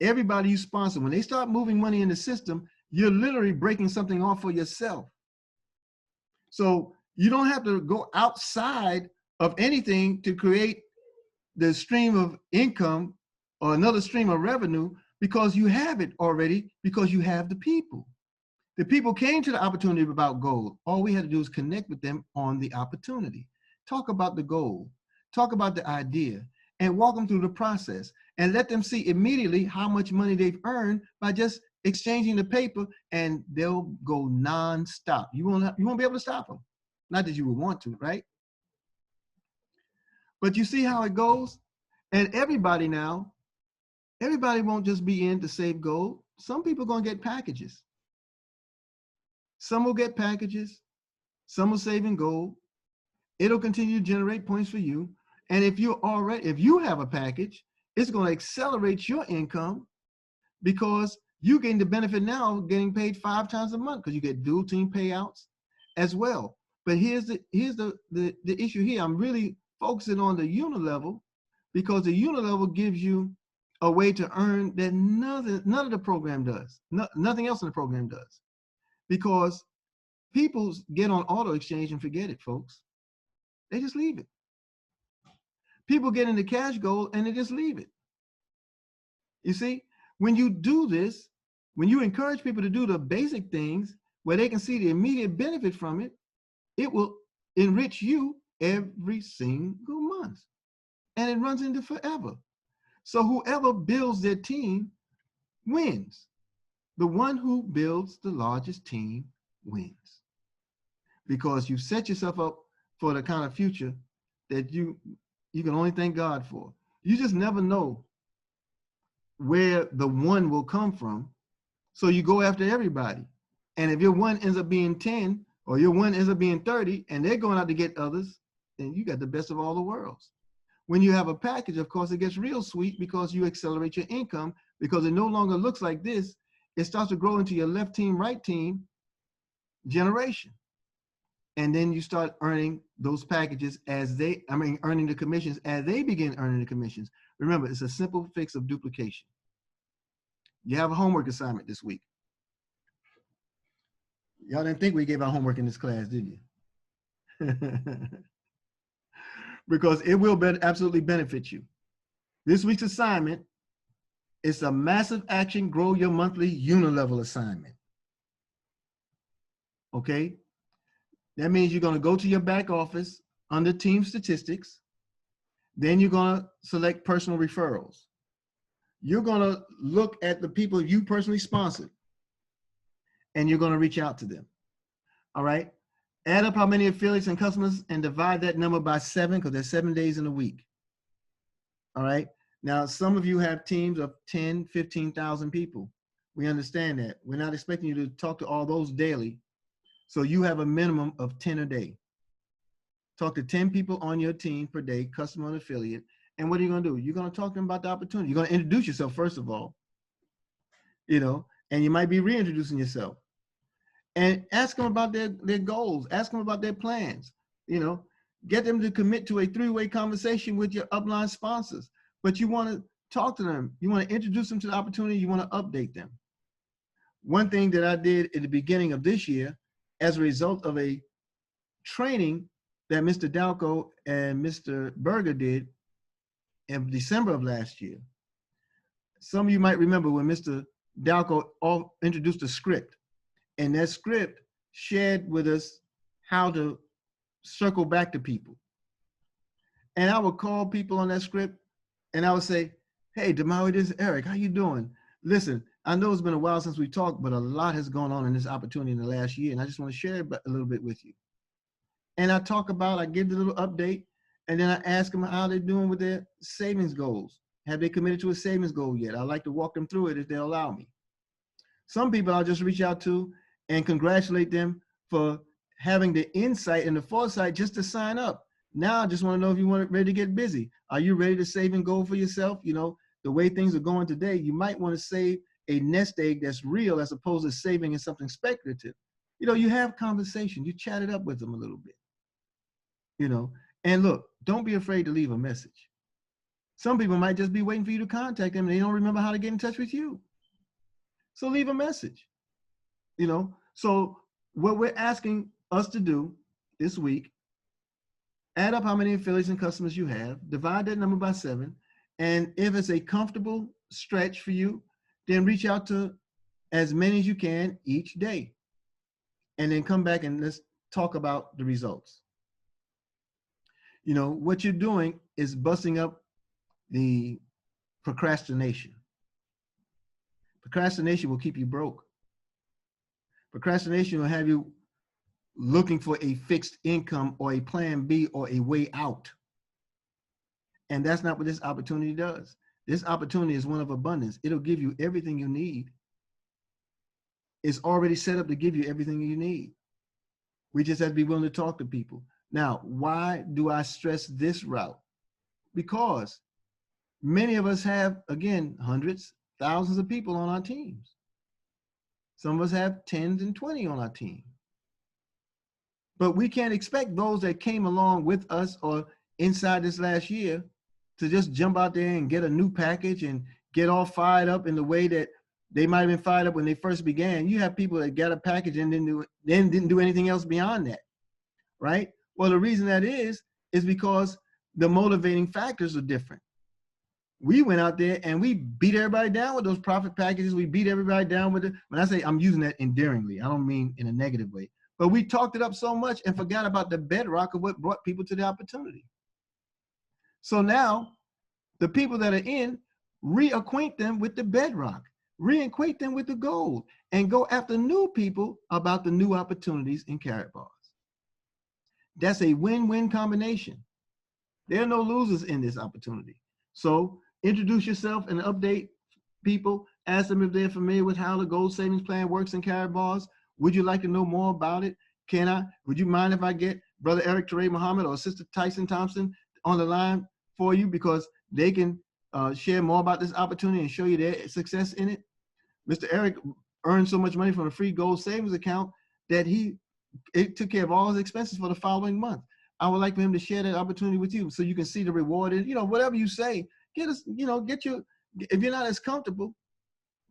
Everybody you sponsor, when they start moving money in the system, you're literally breaking something off for yourself. So you don't have to go outside of anything to create the stream of income or another stream of revenue because you have it already, because you have the people. The people came to the opportunity about gold. All we had to do is connect with them on the opportunity. Talk about the goal, talk about the idea, and walk them through the process and let them see immediately how much money they've earned by just exchanging the paper, and they'll go nonstop. You won't be able to stop them. Not that you would want to, right? But you see how it goes? And everybody now, everybody won't just be in to save gold. Some people are going to get packages. Some will get packages, some will save in gold. It'll continue to generate points for you. And if you have a package, it's going to accelerate your income because you gain the benefit now of getting paid 5 times a month because you get dual team payouts as well. But here's the issue here. I'm really focusing on the Unilevel because the Unilevel gives you a way to earn that none of the program does. Nothing else in the program does. Because people get on auto exchange and forget it, folks. They just leave it. People get into cash gold and they just leave it. You see, when you do this, when you encourage people to do the basic things where they can see the immediate benefit from it, it will enrich you every single month. And it runs into forever. So whoever builds their team wins. The one who builds the largest team wins because you set yourself up for the kind of future that you can only thank God for. You just never know where the one will come from. So you go after everybody. And if your one ends up being 10 or your one ends up being 30 and they're going out to get others, then you got the best of all the worlds. When you have a package, of course, it gets real sweet because you accelerate your income because it no longer looks like this. It starts to grow into your left team, right team generation. And then you start earning those packages earning the commissions as they begin earning the commissions. Remember, it's a simple fix of duplication. You have a homework assignment this week. Y'all didn't think we gave out homework in this class, did you? Because it will absolutely benefit you. This week's assignment, it's a massive action, grow your monthly Unilevel assignment. Okay? That means you're going to go to your back office under team statistics. Then you're going to select personal referrals. You're going to look at the people you personally sponsored and you're going to reach out to them. All right? Add up how many affiliates and customers and divide that number by 7 because there's 7 days in a week. All right? Now, some of you have teams of 10, 15,000 people. We understand that. We're not expecting you to talk to all those daily. So you have a minimum of 10 a day. Talk to 10 people on your team per day, customer and affiliate. And what are you going to do? You're going to talk to them about the opportunity. You're going to introduce yourself, first of all, and you might be reintroducing yourself. and ask them about their goals, ask them about their plans, you know, get them to commit to a three-way conversation with your upline sponsors. But you want to talk to them, you want to introduce them to the opportunity, you want to update them. One thing that I did at the beginning of this year, as a result of a training that Mr. Dalco and Mr. Berger did in December of last year. Some of you might remember when Mr. Dalco introduced a script, and that script shared with us how to circle back to people. And I would call people on that script and I would say, hey, Demawi, this is Eric, how you doing? Listen, I know it's been a while since we talked, but a lot has gone on in this opportunity in the last year, and I just want to share a little bit with you. And I talk about, I give the little update, and then I ask them how they're doing with their savings goals. Have they committed to a savings goal yet? I'd like to walk them through it if they'll allow me. Some people I'll just reach out to and congratulate them for having the insight and the foresight just to sign up. Now I just want to know if you want ready to get busy. Are you ready to save and goal for yourself? You know, the way things are going today, you might want to save a nest egg that's real as opposed to saving in something speculative. You know, you have conversation, you chat it up with them a little bit, you know, and look, don't be afraid to leave a message. Some people might just be waiting for you to contact them and they don't remember how to get in touch with you. So leave a message, you know. So what we're asking us to do this week, add up how many affiliates and customers you have, divide that number by 7, and if it's a comfortable stretch for you, then reach out to as many as you can each day. And then come back and let's talk about the results. You know, what you're doing is busting up the procrastination. Procrastination will keep you broke. Procrastination will have you looking for a fixed income or a plan B or a way out. And that's not what this opportunity does. This opportunity is one of abundance. It'll give you everything you need. It's already set up to give you everything you need. We just have to be willing to talk to people. Now, why do I stress this route? Because many of us have, again, hundreds, thousands of people on our teams. Some of us have 10s and 20 on our team. But we can't expect those that came along with us or inside this last year to just jump out there and get a new package and get all fired up in the way that they might have been fired up when they first began. You have people that got a package and didn't do anything else beyond that, right? Well, the reason that is because the motivating factors are different. We went out there and we beat everybody down with those profit packages. We beat everybody down with it. When I say I'm using that endearingly, I don't mean in a negative way, but we talked it up so much and forgot about the bedrock of what brought people to the opportunity. So now the people that are in, reacquaint them with the bedrock, reacquaint them with the gold, and go after new people about the new opportunities in Karatbars. That's a win-win combination. There are no losers in this opportunity. So introduce yourself and update people. Ask them if they're familiar with how the gold savings plan works in Karatbars. Would you like to know more about it? Would you mind if I get Brother Eric Teray Muhammad or Sister Tyson Thompson on the line for you, because they can share more about this opportunity and show you their success in it? Mr. Eric earned so much money from a free gold savings account that it took care of all his expenses for the following month. I would like for him to share that opportunity with you so you can see the reward. And, you know, whatever you say, if you're not as comfortable,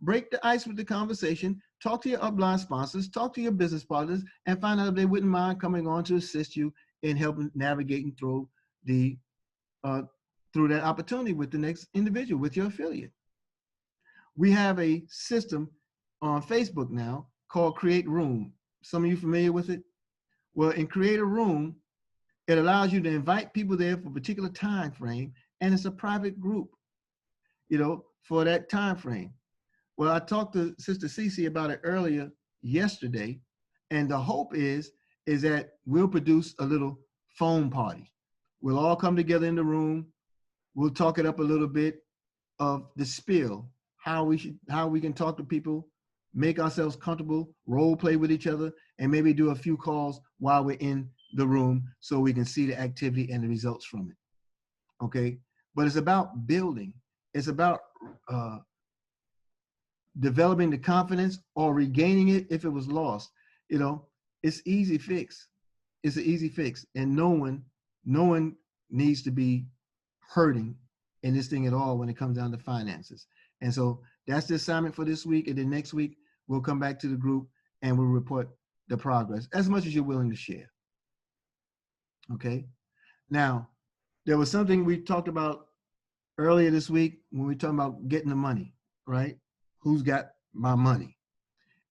break the ice with the conversation, talk to your upline sponsors, talk to your business partners, and find out if they wouldn't mind coming on to assist you in helping navigating through that opportunity with the next individual, with your affiliate. We have a system on Facebook now called Create Room. Some of you familiar with it? Well, in Create a Room, it allows you to invite people there for a particular time frame, and it's a private group, you know, for that time frame. Well, I talked to Sister Cece about it earlier yesterday, and the hope is that we'll produce a little phone party. We'll all come together in the room. We'll talk it up a little bit of the spiel, how we can talk to people, make ourselves comfortable, role play with each other, and maybe do a few calls while we're in the room so we can see the activity and the results from it. Okay, but it's about building. It's about developing the confidence or regaining it if it was lost. You know, it's easy fix. It's an easy fix, and no one needs to be hurting in this thing at all when it comes down to finances. And so that's the assignment for this week. And then next week we'll come back to the group and we'll report the progress as much as you're willing to share. Okay. Now, there was something we talked about earlier this week when we talked about getting the money, right? Who's got my money?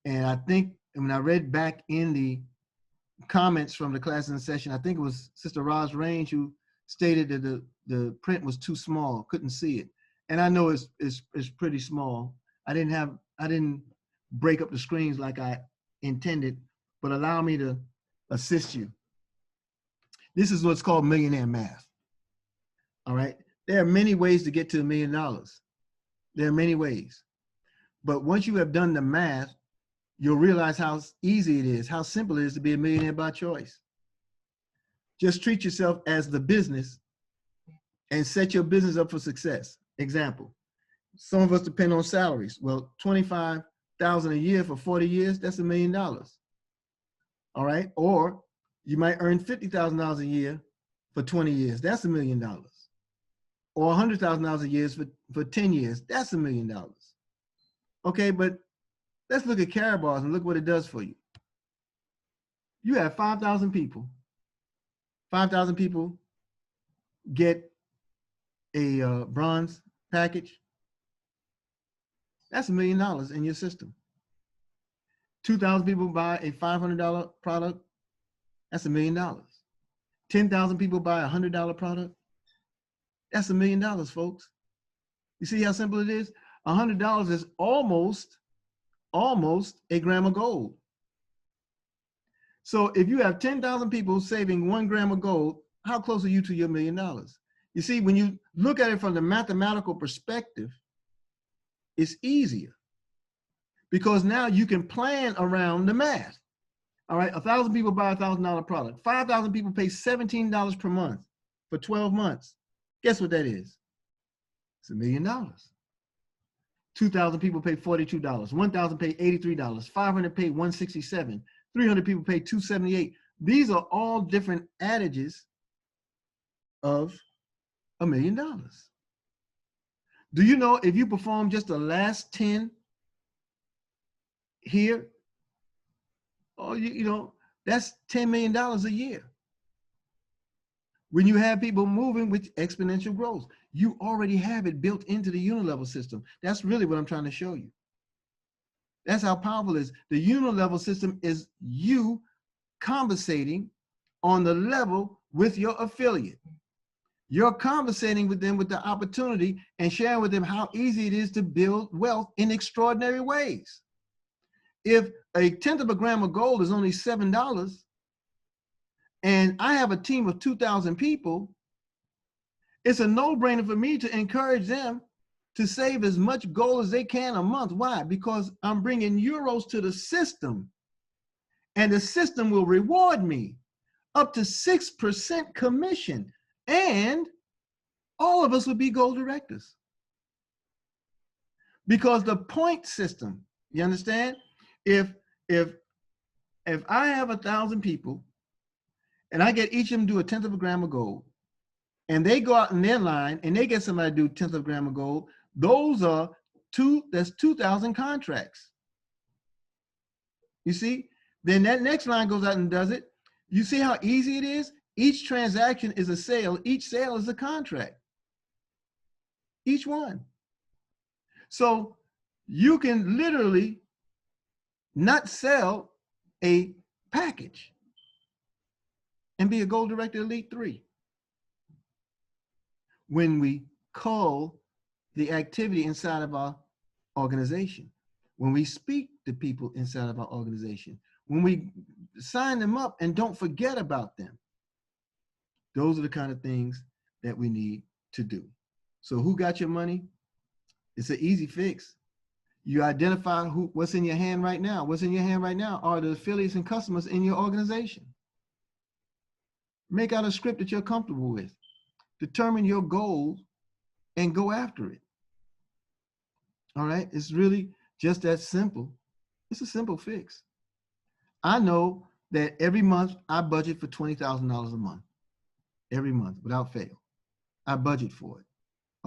And I think when I read back in the comments from the class in session, I think it was Sister Roz Range who stated that the print was too small, couldn't see it. And I know it's pretty small. I didn't break up the screens like I intended, but allow me to assist you. This is what's called millionaire math. All right. There are many ways to get to $1 million. There are many ways. But once you have done the math, you'll realize how easy it is, how simple it is to be a millionaire by choice. Just treat yourself as the business and set your business up for success. Example, some of us depend on salaries. Well, $25,000 a year for 40 years, that's $1 million. All right. Or you might earn $50,000 a year for 20 years. That's $1 million. Or $100,000 a year for 10 years. That's $1 million. Okay, but let's look at Karatbars and look what it does for you. You have 5,000 people. 5,000 people get a bronze package. That's $1 million in your system. 2,000 people buy a $500 product. That's $1 million. 10,000 people buy a $100 product. That's $1 million, folks. You see how simple it is? $100 is almost a gram of gold. So if you have 10,000 people saving 1 gram of gold, how close are you to your $1 million? You see, when you look at it from the mathematical perspective, it's easier because now you can plan around the math. All right, 1,000 people buy a $1,000 product. 5,000 people pay $17 per month for 12 months. Guess what that is? It's $1 million. 2,000 people pay $42. 1,000 pay $83. 500 pay $167. 300 people pay $278. These are all different adages of $1 million. Do you know if you perform just the last 10 here, oh, you know, that's $10 million a year. When you have people moving with exponential growth, you already have it built into the Unilevel system. That's really what I'm trying to show you. That's how powerful it is. The Unilevel system is you conversating on the level with your affiliate. You're conversating with them with the opportunity and sharing with them how easy it is to build wealth in extraordinary ways. If a tenth of a gram of gold is only $7, and I have a team of 2,000 people, it's a no-brainer for me to encourage them to save as much gold as they can a month. Why? Because I'm bringing euros to the system, and the system will reward me up to 6% commission, and all of us would be gold directors. Because the point system, you understand? If I have 1,000 people, and I get each of them do a tenth of a gram of gold, and they go out in their line and they get somebody to do tenth of a gram of gold, that's 2,000 contracts. You see? Then that next line goes out and does it. You see how easy it is? Each transaction is a sale. Each sale is a contract. Each one. So you can literally not sell a package and be a Gold Director Elite 3. When we cull the activity inside of our organization, when we speak to people inside of our organization, when we sign them up and don't forget about them, those are the kind of things that we need to do. So who got your money? It's an easy fix. You identify what's in your hand right now. What's in your hand right now are the affiliates and customers in your organization. Make out a script that you're comfortable with. Determine your goal and go after it. All right, it's really just that simple. It's a simple fix. I know that every month I budget for $20,000 a month, every month without fail. I budget for it.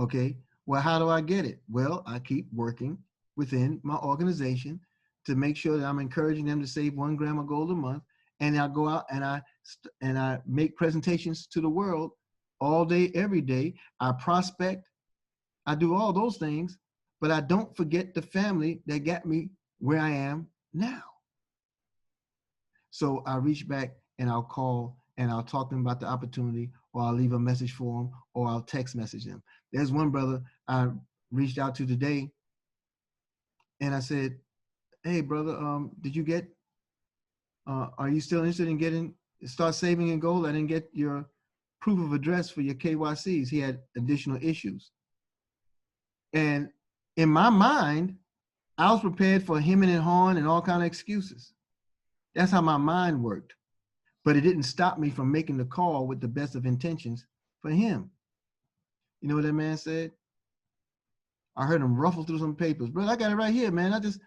Okay. Well, how do I get it? Well, I keep working within my organization to make sure that I'm encouraging them to save 1 gram of gold a month. And I go out and I make presentations to the world all day, every day. I prospect. I do all those things, but I don't forget the family that got me where I am now. So I reach back and I'll call and I'll talk to them about the opportunity, or I'll leave a message for them, or I'll text message them. There's one brother I reached out to today, and I said, "Hey, brother, did you get? Are you still interested in start saving in gold? I didn't get your proof of address for your KYCs." He had additional issues, and in my mind, I was prepared for hemming and hawing and all kind of excuses. That's how my mind worked. But it didn't stop me from making the call with the best of intentions for him. You know what that man said? I heard him ruffle through some papers. Bro, I got it right here, man. I just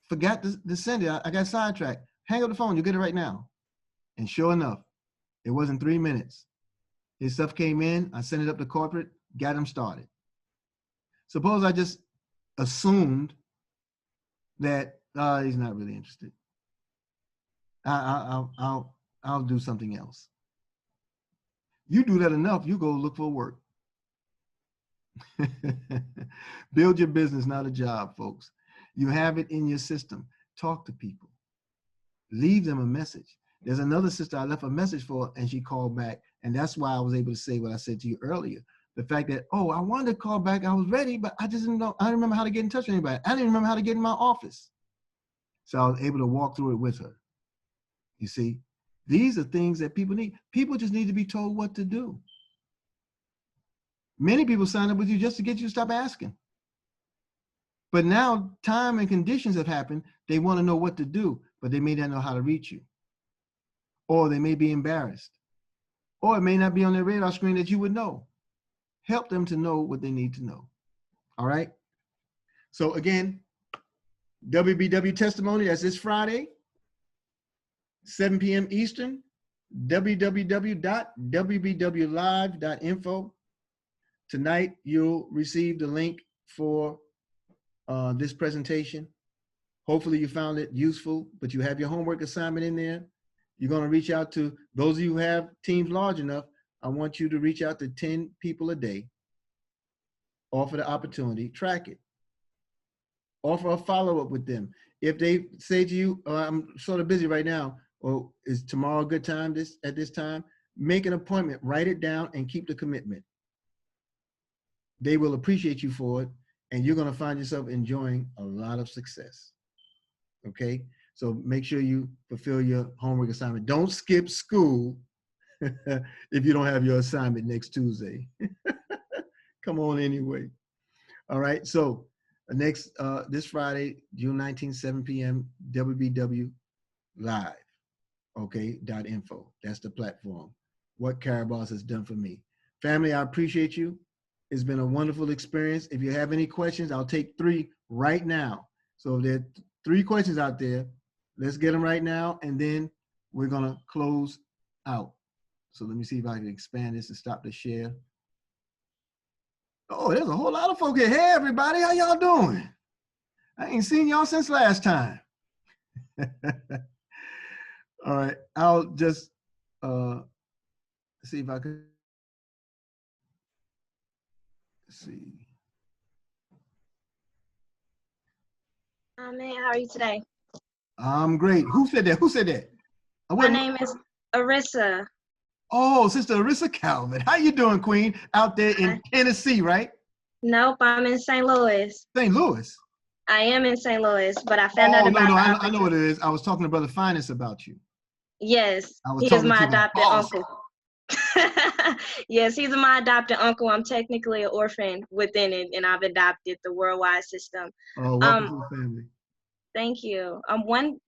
forgot to send it. I got sidetracked. Hang up the phone, you get it right now. And sure enough, it wasn't 3 minutes. His stuff came in, I sent it up to corporate, got him started. Suppose I just assumed that he's not really interested. I'll do something else. You do that enough, you go look for work. Build your business, not a job, folks. You have it in your system. Talk to people. Leave them a message. There's another sister I left a message for, and she called back. And that's why I was able to say what I said to you earlier. The fact that, oh, I wanted to call back. I was ready, but I just didn't know. I didn't remember how to get in touch with anybody. I didn't remember how to get in my office. So I was able to walk through it with her. You see, these are things that people need. People just need to be told what to do. Many people sign up with you just to get you to stop asking. But now time and conditions have happened. They want to know what to do, but they may not know how to reach you. Or they may be embarrassed. Or it may not be on their radar screen that you would know. Help them to know what they need to know. All right? So again, WBW testimony, that's this Friday, 7 p.m. Eastern, www.wbwlive.info. Tonight, you'll receive the link for this presentation. Hopefully you found it useful, but you have your homework assignment in there. You're going to reach out to those of you who have teams large enough. I want you to reach out to 10 people a day. Offer the opportunity, track it. Offer a follow-up with them. If they say to you, I'm sort of busy right now, or is tomorrow a good time at this time? Make an appointment, write it down, and keep the commitment. They will appreciate you for it, and you're going to find yourself enjoying a lot of success. Okay? So make sure you fulfill your homework assignment. Don't skip school if you don't have your assignment next Tuesday. Come on anyway. All right. So next, this Friday, June 19th, 7 p.m., WBW Live, okay, .info. That's the platform. What Karatbars has done for me. Family, I appreciate you. It's been a wonderful experience. If you have any questions, I'll take 3 right now. So if there are 3 questions out there, let's get them right now, and then we're going to close out. So let me see if I can expand this and stop the share. Oh, there's a whole lot of folk here. Hey, everybody, how y'all doing? I ain't seen y'all since last time. All right, I'll just see if I can. See.
Man, how are you today?
I'm great. Who said that? Who said that?
My name is Arissa.
Oh, Sister Arissa Calvin. How you doing, Queen? Out there in Tennessee, right?
Nope, I'm in St. Louis.
St. Louis?
I am in St. Louis, but I found out about
I know what it is. I was talking to Brother Finance about you.
Yes,
he is
my adopted uncle. Yes, he's my adopted uncle. I'm technically an orphan within it, and I've adopted the worldwide system.
Oh, welcome to the family.
Thank you. One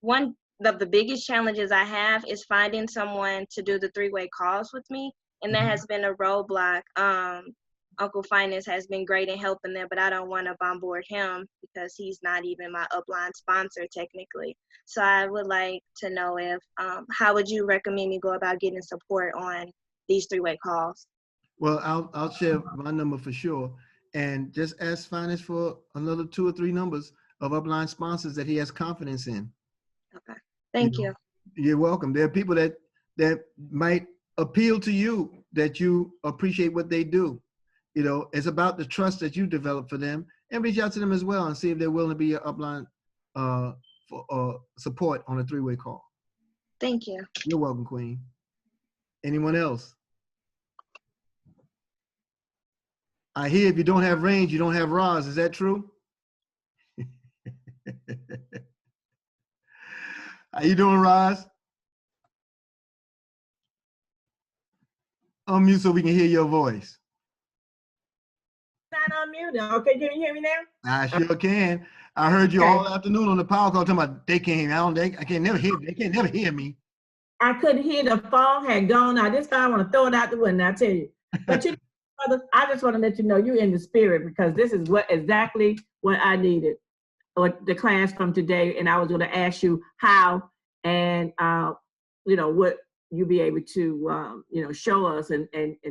of the biggest challenges I have is finding someone to do the 3-way calls with me, and that has been a roadblock. Uncle Finance has been great in helping them, but I don't want to bombard him because he's not even my upline sponsor technically. So I would like to know if, how would you recommend me go about getting support on these three-way calls?
Well, I'll share my number for sure, and just ask Finance for another 2 or 3 numbers of upline sponsors that he has confidence in.
Okay, thank you.
You're welcome. There are people that might appeal to you, that you appreciate what they do. You know, it's about the trust that you develop for them, and reach out to them as well and see if they're willing to be your upline for support on a 3-way call.
Thank you.
You're welcome, Queen. Anyone else? I hear if you don't have range, you don't have Roz. Is that true? How you doing, Roz? Unmute so we can hear your voice.
Not unmuted. Okay, can you hear me now?
I sure can. I heard you all afternoon on the power call talking about they can't. I can't never hear. They can't never hear me.
I couldn't hear. The phone had gone out. This time I want to throw it out the window. I tell you. But you, brother, I just want to let you know you're in the spirit, because this is exactly what I needed, or the class from today. And I was going to ask you how, and you know, what you be able to you know, show us, and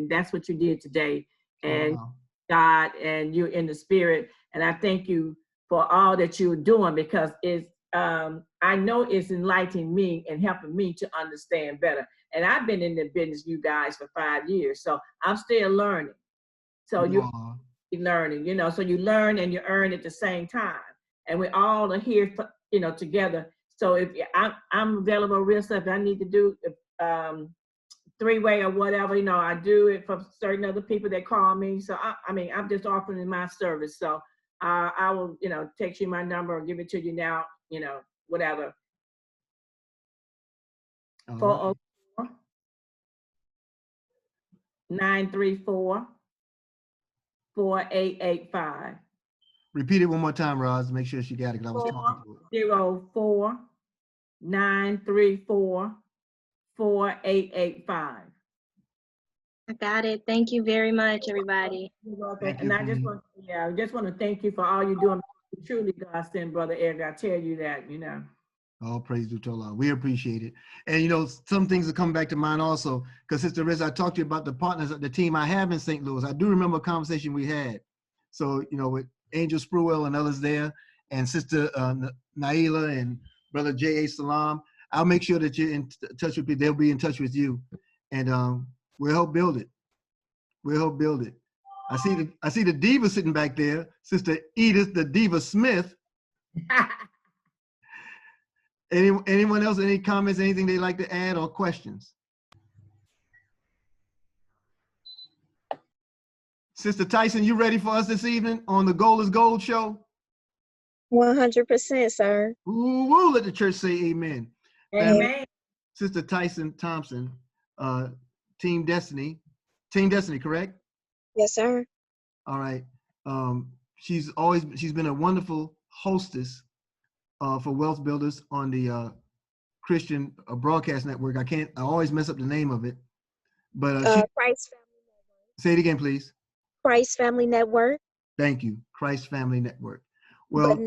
that's what you did today. And
Wow.
God, and you're in the spirit, and I thank you for all that you're doing, because it's I know it's enlightening me and helping me to understand better. And I've been in the business, you guys, for 5 years, so I'm still learning. So you're learning, you know, so you learn and you earn at the same time, and we all are here, for, you know, together. So if I'm available real stuff, if I need to do 3-way or whatever, you know, I do it for certain other people that call me. So I mean, I'm just offering my service. So I will, you know, text you my number or give it to you now, you know, whatever. 404-934-4885.
Repeat it one more time, Roz. Make sure she got it, because I was talking to her.
404-934-4885.
I got it. Thank you very much, everybody.
And I just want, I just want to thank you for all you're doing. Truly, God sent Brother Eric. I tell you that, you know.
All praise to Allah. We appreciate it. And you know, some things are coming back to mind also, because Sister Riz, I talked to you about the partners of the team I have in St. Louis. I do remember a conversation we had. So, you know, with Angel Spruill and others there, and Sister Naila and Brother J.A. Salam, I'll make sure that you're in touch with people. They'll be in touch with you. And we'll help build it. We'll help build it. I see the diva sitting back there, Sister Edith, the Diva Smith. Anyone else, any comments, anything they'd like to add or questions? Sister Tyson, you ready for us this evening on the Gold is Gold show?
100%, sir.
Ooh, woo, let the church say amen.
Amen.
Sister Tyson Thompson, Team Destiny, correct?
Yes, sir.
All right. She's been a wonderful hostess for Wealth Builders on the Christian Broadcast Network. I always mess up the name of it, but
Christ Family Network.
Say it again, please.
Christ Family Network.
Thank you, Christ Family Network. Well,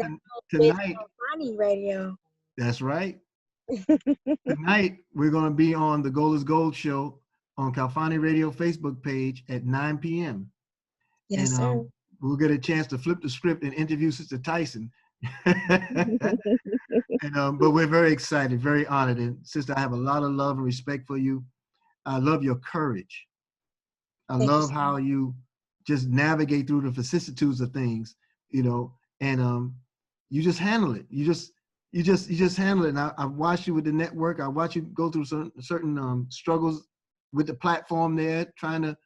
tonight, Funny Radio.
That's right. Tonight we're going to be on the Gold is Gold show on Kalfani Radio Facebook page at 9 p.m.
Yes,
and,
sir.
We'll get a chance to flip the script and interview Sister Tyson. And, but we're very excited, very honored. And Sister, I have a lot of love and respect for you. I love your courage. I love how you just navigate through the vicissitudes of things, you know, and you just handle it. You just handle it. And I've watched you with the network. I watch you go through certain struggles with the platform there, trying to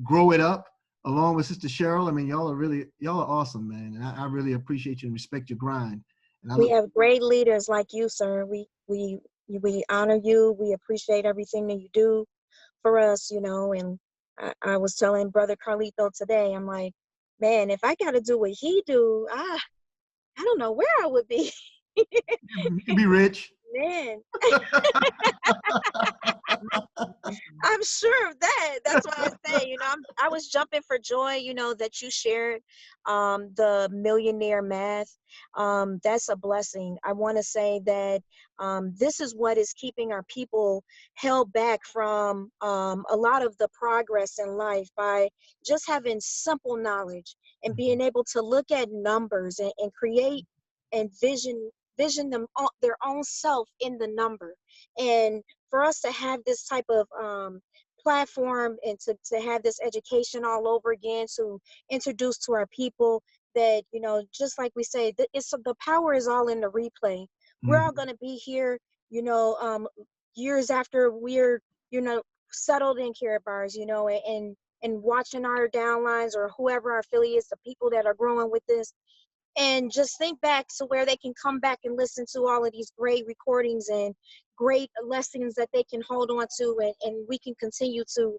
grow it up along with Sister Cheryl. I mean, y'all are awesome, man. And I really appreciate you and respect your grind. And
we have great leaders like you, sir. We honor you. We appreciate everything that you do for us, you know. And I was telling Brother Carlito today, I'm like, man, if I got to do what he do, I don't know where I would be.
You could be rich.
Man. I'm sure of that. That's why I say, you know, I was jumping for joy, you know, that you shared the millionaire math. That's a blessing. I want to say that this is what is keeping our people held back from a lot of the progress in life, by just having simple knowledge and being able to look at numbers and create and vision them their own self in the number. And for us to have this type of platform and to have this education all over again, to introduce to our people that, you know, just like we say, the power is all in the replay. We're all going to be here, you know, years after we're, you know, settled in Karatbars, you know, and watching our downlines or whoever our affiliates, the people that are growing with this, and just think back to where they can come back and listen to all of these great recordings and great lessons that they can hold on to, and we can continue to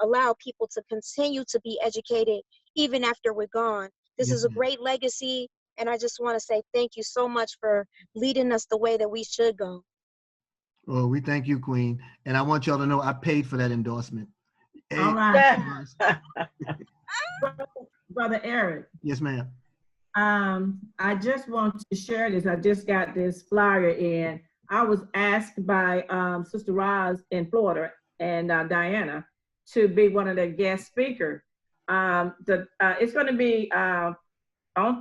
allow people to continue to be educated even after we're gone. This is a great legacy, and I just want to say thank you so much for leading us the way that we should go.
Well, we thank you, Queen. And I want y'all to know I paid for that endorsement.
All right. Brother Eric.
Yes, ma'am.
I just want to share this. I just got this flyer in. I was asked by Sister Roz in Florida and Diana to be one of the guest speakers. It's going to be on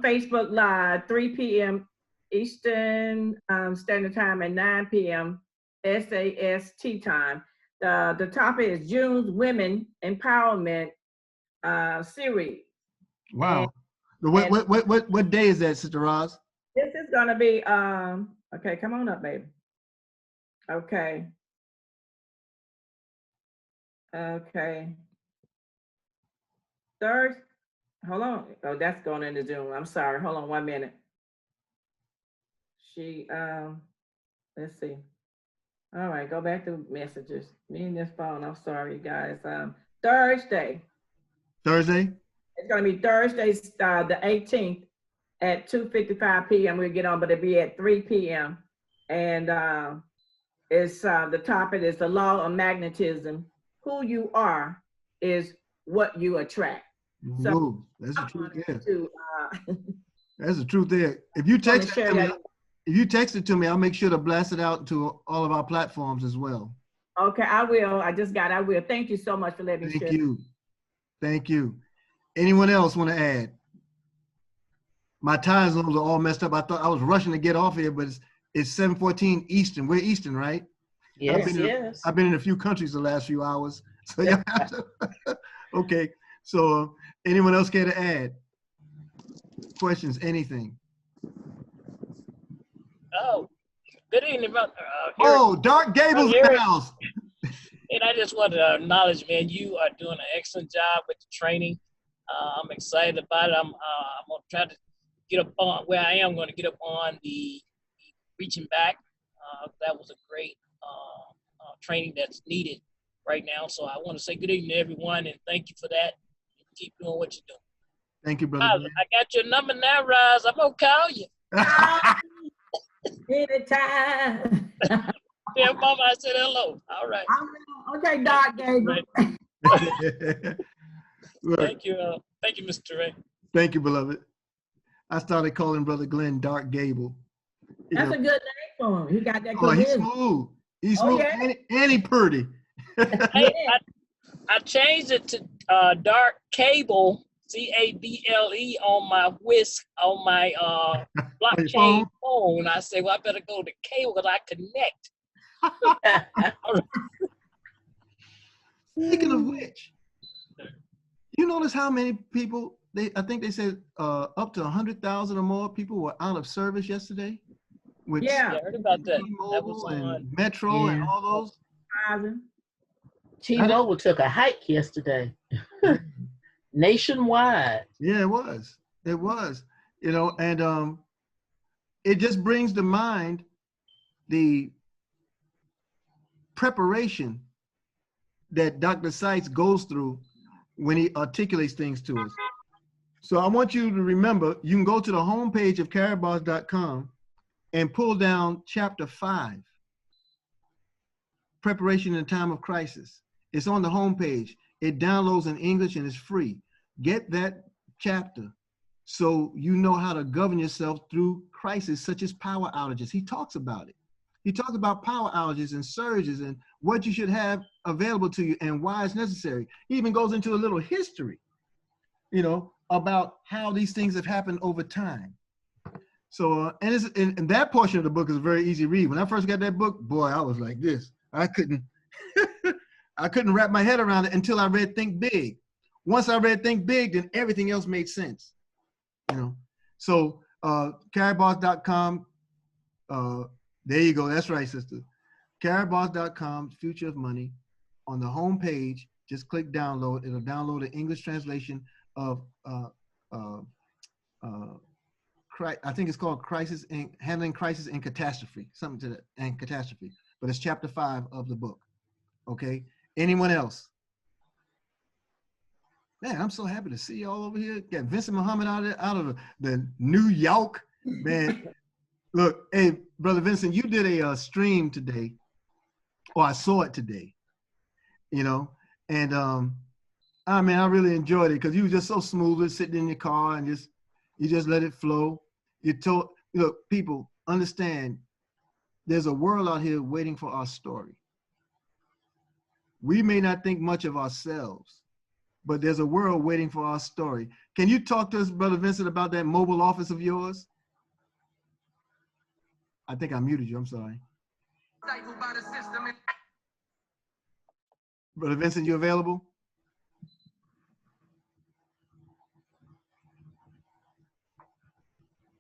Facebook Live, 3 p.m. Eastern Standard Time and 9 p.m. SAST time. The topic is June's Women Empowerment series.
Wow. What day is that, Sister Roz?
This is gonna be okay, come on up, baby. Okay. Third, hold on. Oh, that's going into Zoom. I'm sorry. Hold on 1 minute. Let's see. All right, go back to messages. Me and this phone. I'm sorry, guys. Thursday.
Thursday?
It's gonna be Thursday, the 18th at 2:55 p.m. We'll get on, but it'll be at 3 p.m. And it's the topic is the law of magnetism. Who you are is what you attract. So
whoa, that's the truth there. That's the truth there. If you text it to me, if you text it to me, I'll make sure to blast it out to all of our platforms as well.
Okay, I will. I will. Thank you so much for letting me share.
Thank you. Thank you. Anyone else want to add? My time zones are all messed up. I thought I was rushing to get off here, but it's 7:14 Eastern. We're Eastern, right?
Yes,
I've been in a few countries the last few hours. So yeah. Okay. So anyone else care to add? Questions, anything?
Oh, good evening, brother.
Dark Gable's in the house.
And I just want to acknowledge, man, you are doing an excellent job with the training. I'm excited about it. I'm going to try to get up on where I am going to get up on the reaching back. That was a great training that's needed right now. So I want to say good evening to everyone and thank you for that. Keep doing what you're doing.
Thank you, brother.
I got your number now, Roz. I'm going to call you.
Anytime.
Yeah, Mama, I said hello. All right.
Okay, Dark Gable.
Thank you. Thank you, Mr. Ray.
Thank you, beloved. I started calling Brother Glenn Dark Gable.
That's a good name for him. He got that.
Oh, he's smooth. He's smooth. Yeah. And he pretty.
Hey, I changed it to Dark Cable, C-A-B-L-E, on my Whisk, on my blockchain phone. I say, well, I better go to cable because I connect.
Speaking of which, you notice how many people, I think they said up to 100,000 or more people were out of service yesterday?
Yeah, I heard about that.
That was on Metro and all those.
T-Mobile took a hike yesterday. Nationwide.
Yeah, it was. It was. You know, and it just brings to mind the preparation that Dr. Seitz goes through when he articulates things to us. So I want you to remember, you can go to the homepage of Karatbars.com and pull down chapter 5, Preparation in a Time of Crisis. It's on the homepage. It downloads in English and it's free. Get that chapter so you know how to govern yourself through crises such as power outages. He talks about it. He talks about power outages and surges and what you should have available to you and why it's necessary. He even goes into a little history, you know, about how these things have happened over time. So, and that portion of the book is a very easy read. When I first got that book, boy, I was like this. I couldn't wrap my head around it until I read Think Big. Once I read Think Big, then everything else made sense, you know. So, Karatbars.com, there you go. That's right, sister. Karatbars.com, Future of Money. On the home page, just click download. It'll download an English translation of I think it's called Handling Crisis and Catastrophe, something to that, and Catastrophe. But it's chapter 5 of the book. Okay. Anyone else? Man, I'm so happy to see y'all over here. Got Vincent Muhammad out of the New York. Man, look, hey, Brother Vincent, you did a stream today, or I saw it today, you know, and I mean, I really enjoyed it because you were just so smooth, just sitting in your car and you just let it flow. Look, people, understand there's a world out here waiting for our story. We may not think much of ourselves, but there's a world waiting for our story. Can you talk to us, Brother Vincent, about that mobile office of yours? I think I muted you, I'm sorry. Brother Vincent, you available?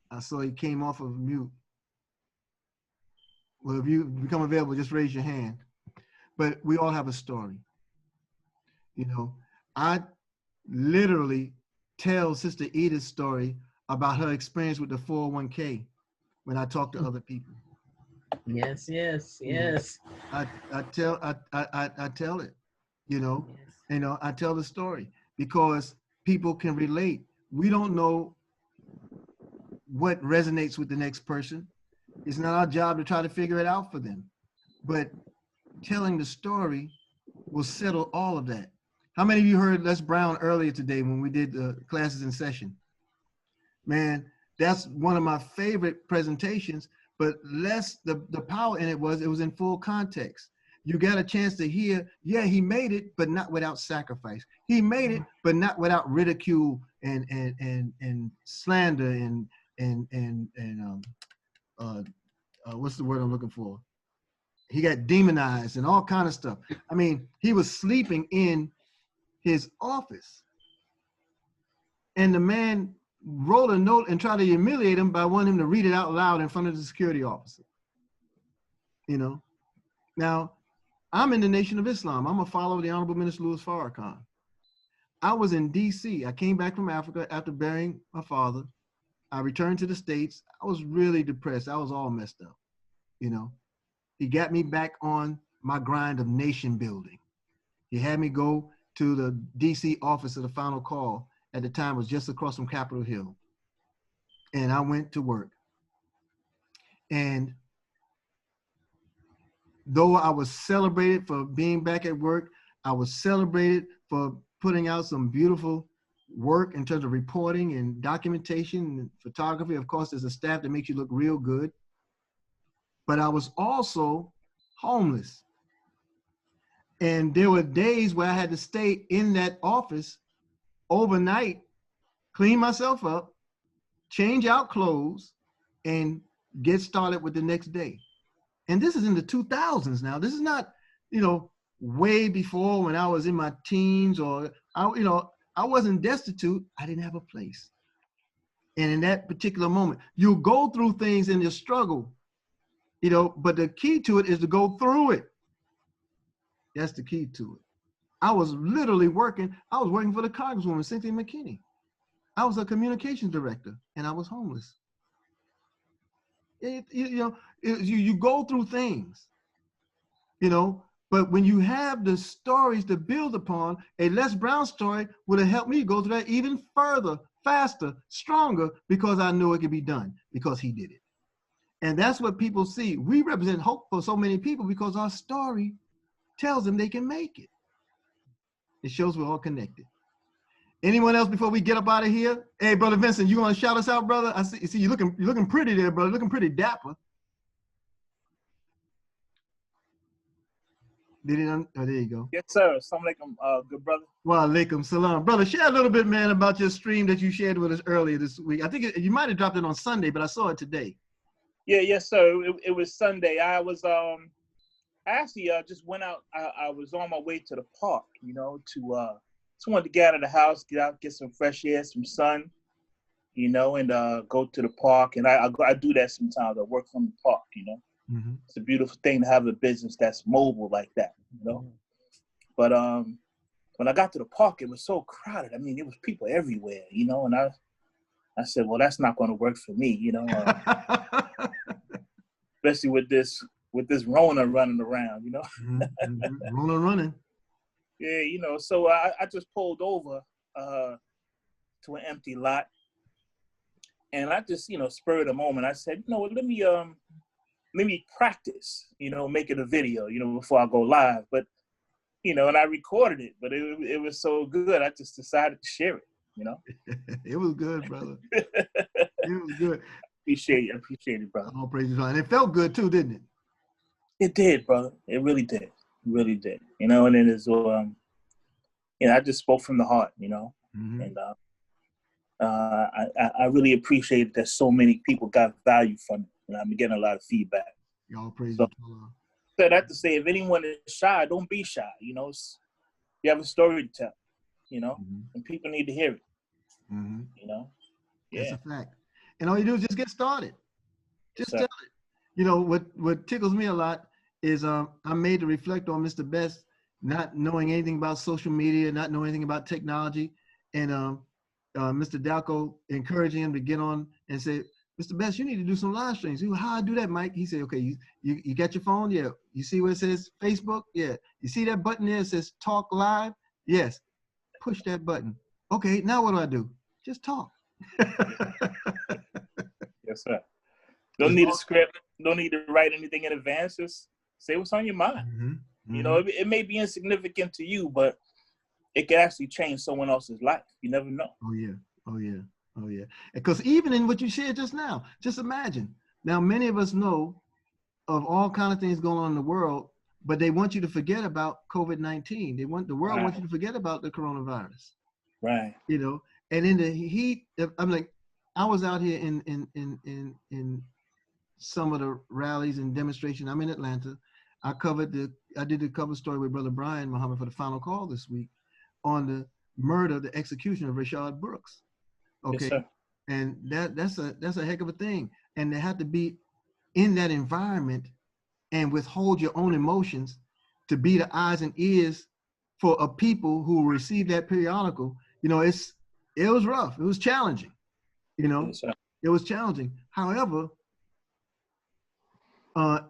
I saw he came off of mute. Well, if you become available, just raise your hand. But we all have a story. You know, I literally tell Sister Edith's story about her experience with the 401k when I talk to other people.
Yes, yes, yes.
I tell it, you know, I tell the story because people can relate. We don't know what resonates with the next person. It's not our job to try to figure it out for them, but telling the story will settle all of that. How many of you heard Les Brown earlier today when we did the classes in session? Man, that's one of my favorite presentations, but the power in it was in full context. You got a chance to hear, yeah, he made it, but not without sacrifice. He made it, but not without ridicule and slander and what's the word I'm looking for? He got demonized and all kind of stuff. I mean, he was sleeping in his office. And the man wrote a note and tried to humiliate him by wanting him to read it out loud in front of the security officer. You know? Now, I'm in the Nation of Islam. I'm a follower of the Honorable Minister Louis Farrakhan. I was in D.C. I came back from Africa after burying my father. I returned to the States. I was really depressed. I was all messed up, you know. He got me back on my grind of nation building. He had me go to the DC office of the Final Call. At the time, it was just across from Capitol Hill. And I went to work. And though I was celebrated for being back at work, I was celebrated for putting out some beautiful work in terms of reporting and documentation and photography. Of course, there's a staff that makes you look real good. But I was also homeless. And there were days where I had to stay in that office overnight, clean myself up, change out clothes, and get started with the next day. And this is in the 2000s now. This is not, you know, way before when I was in my teens or, I wasn't destitute. I didn't have a place. And in that particular moment, you go through things in your struggle, you know, but the key to it is to go through it. That's the key to it. I was literally working. I was working for the Congresswoman, Cynthia McKinney. I was a communications director and I was homeless. You go through things, you know, but when you have the stories to build upon, a Les Brown story would have helped me go through that even further, faster, stronger, because I knew it could be done, because he did it. And that's what people see. We represent hope for so many people because our story tells them they can make it. It shows we're all connected. Anyone else before we get up out of here? Hey, Brother Vincent, you want to shout us out, brother? I see you're looking pretty there, brother. Looking pretty dapper. Oh, there you go.
Yes, sir. Assalamu alaikum, good brother.
Wa alaikum salam. Brother, share a little bit, man, about your stream that you shared with us earlier this week. I think you might have dropped it on Sunday, but I saw it today.
Yeah, yes, sir. It was Sunday. I was I actually just went out. I was on my way to the park, you know, to just wanted to get out of the house, get out, get some fresh air, some sun, you know, and go to the park. And I do that sometimes. I work from the park, you know.
Mm-hmm.
It's a beautiful thing to have a business that's mobile like that, you know. But when I got to the park, it was so crowded. I mean, there was people everywhere, you know. And I said, well, that's not going to work for me, you know. Especially with this Rona running around, you know.
Mm-hmm. Rona running.
Yeah, you know. So I just pulled over to an empty lot, and I just, you know, spurred a moment. I said, you know, let me practice, you know, making a video, you know, before I go live. But, you know, and I recorded it, but it was so good, I just decided to share it, you know.
It was good, brother. It was good.
Appreciate it, brother.
All praises. And it felt good too, didn't it?
It did, brother. It really did. It really did. You know, and it is, you know, I just spoke from the heart, you know.
Mm-hmm.
And I really appreciate that so many people got value from it. And I'm getting a lot of feedback.
Y'all praise
so, I have to say, if anyone is shy, don't be shy. You know, you have a story to tell, you know, and people need to hear it.
Mm-hmm.
You know, yeah.
That's a fact. And all you do is just get started. Just
Yes,
tell it. You know, what tickles me a lot is I'm made to reflect on Mr. Best not knowing anything about social media, not knowing anything about technology, and Mr. Dalco encouraging him to get on and say, Mr. Best, you need to do some live streams. He said, how I do that, Mike? He said, okay, you got your phone? Yeah. You see where it says Facebook? Yeah. You see that button there? It says talk live? Yes. Push that button. Okay, now what do I do? Just talk.
Yes, sir. Don't need a script. Don't need to write anything in advance. Just say what's on your mind.
Mm-hmm.
You know, it may be insignificant to you, but it can actually change someone else's life. You never know.
Oh, yeah. Oh, yeah. Oh, yeah. Because even in what you shared just now, just imagine. Now, many of us know of all kinds of things going on in the world, but they want you to forget about COVID-19. The world wants you to forget about the coronavirus.
Right.
You know, and in the heat, I'm like, I was out here in some of the rallies and demonstrations. I'm in Atlanta. I did the cover story with Brother Brian Muhammad for the Final Call this week on the execution of Rayshard Brooks. Okay,
yes,
and that's a heck of a thing. And they have to be in that environment and withhold your own emotions to be the eyes and ears for a people who receive that periodical. You know, it was rough. It was challenging. You know,
yes,
it was challenging. However,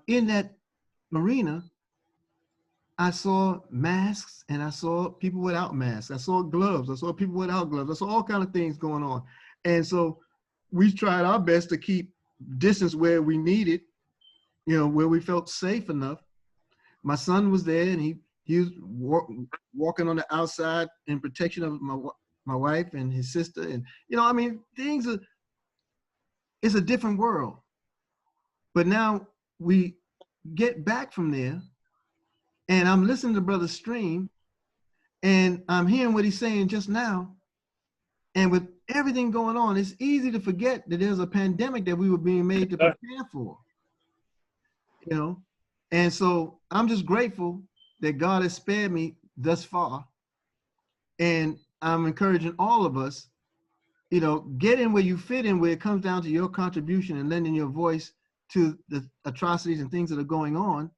in that arena, I saw masks and I saw people without masks. I saw gloves. I saw people without gloves. I saw all kinds of things going on. And so we tried our best to keep distance where we needed, you know, where we felt safe enough. My son was there and he was walking on the outside in protection of my wife and his sister. And, you know, I mean, it's a different world. But now we get back from there. And I'm listening to Brother Stream, and I'm hearing what he's saying just now. And with everything going on, it's easy to forget that there's a pandemic that we were being made to prepare for. You know, and so I'm just grateful that God has spared me thus far. And I'm encouraging all of us, you know, get in where you fit in, where it comes down to your contribution and lending your voice to the atrocities and things that are going on.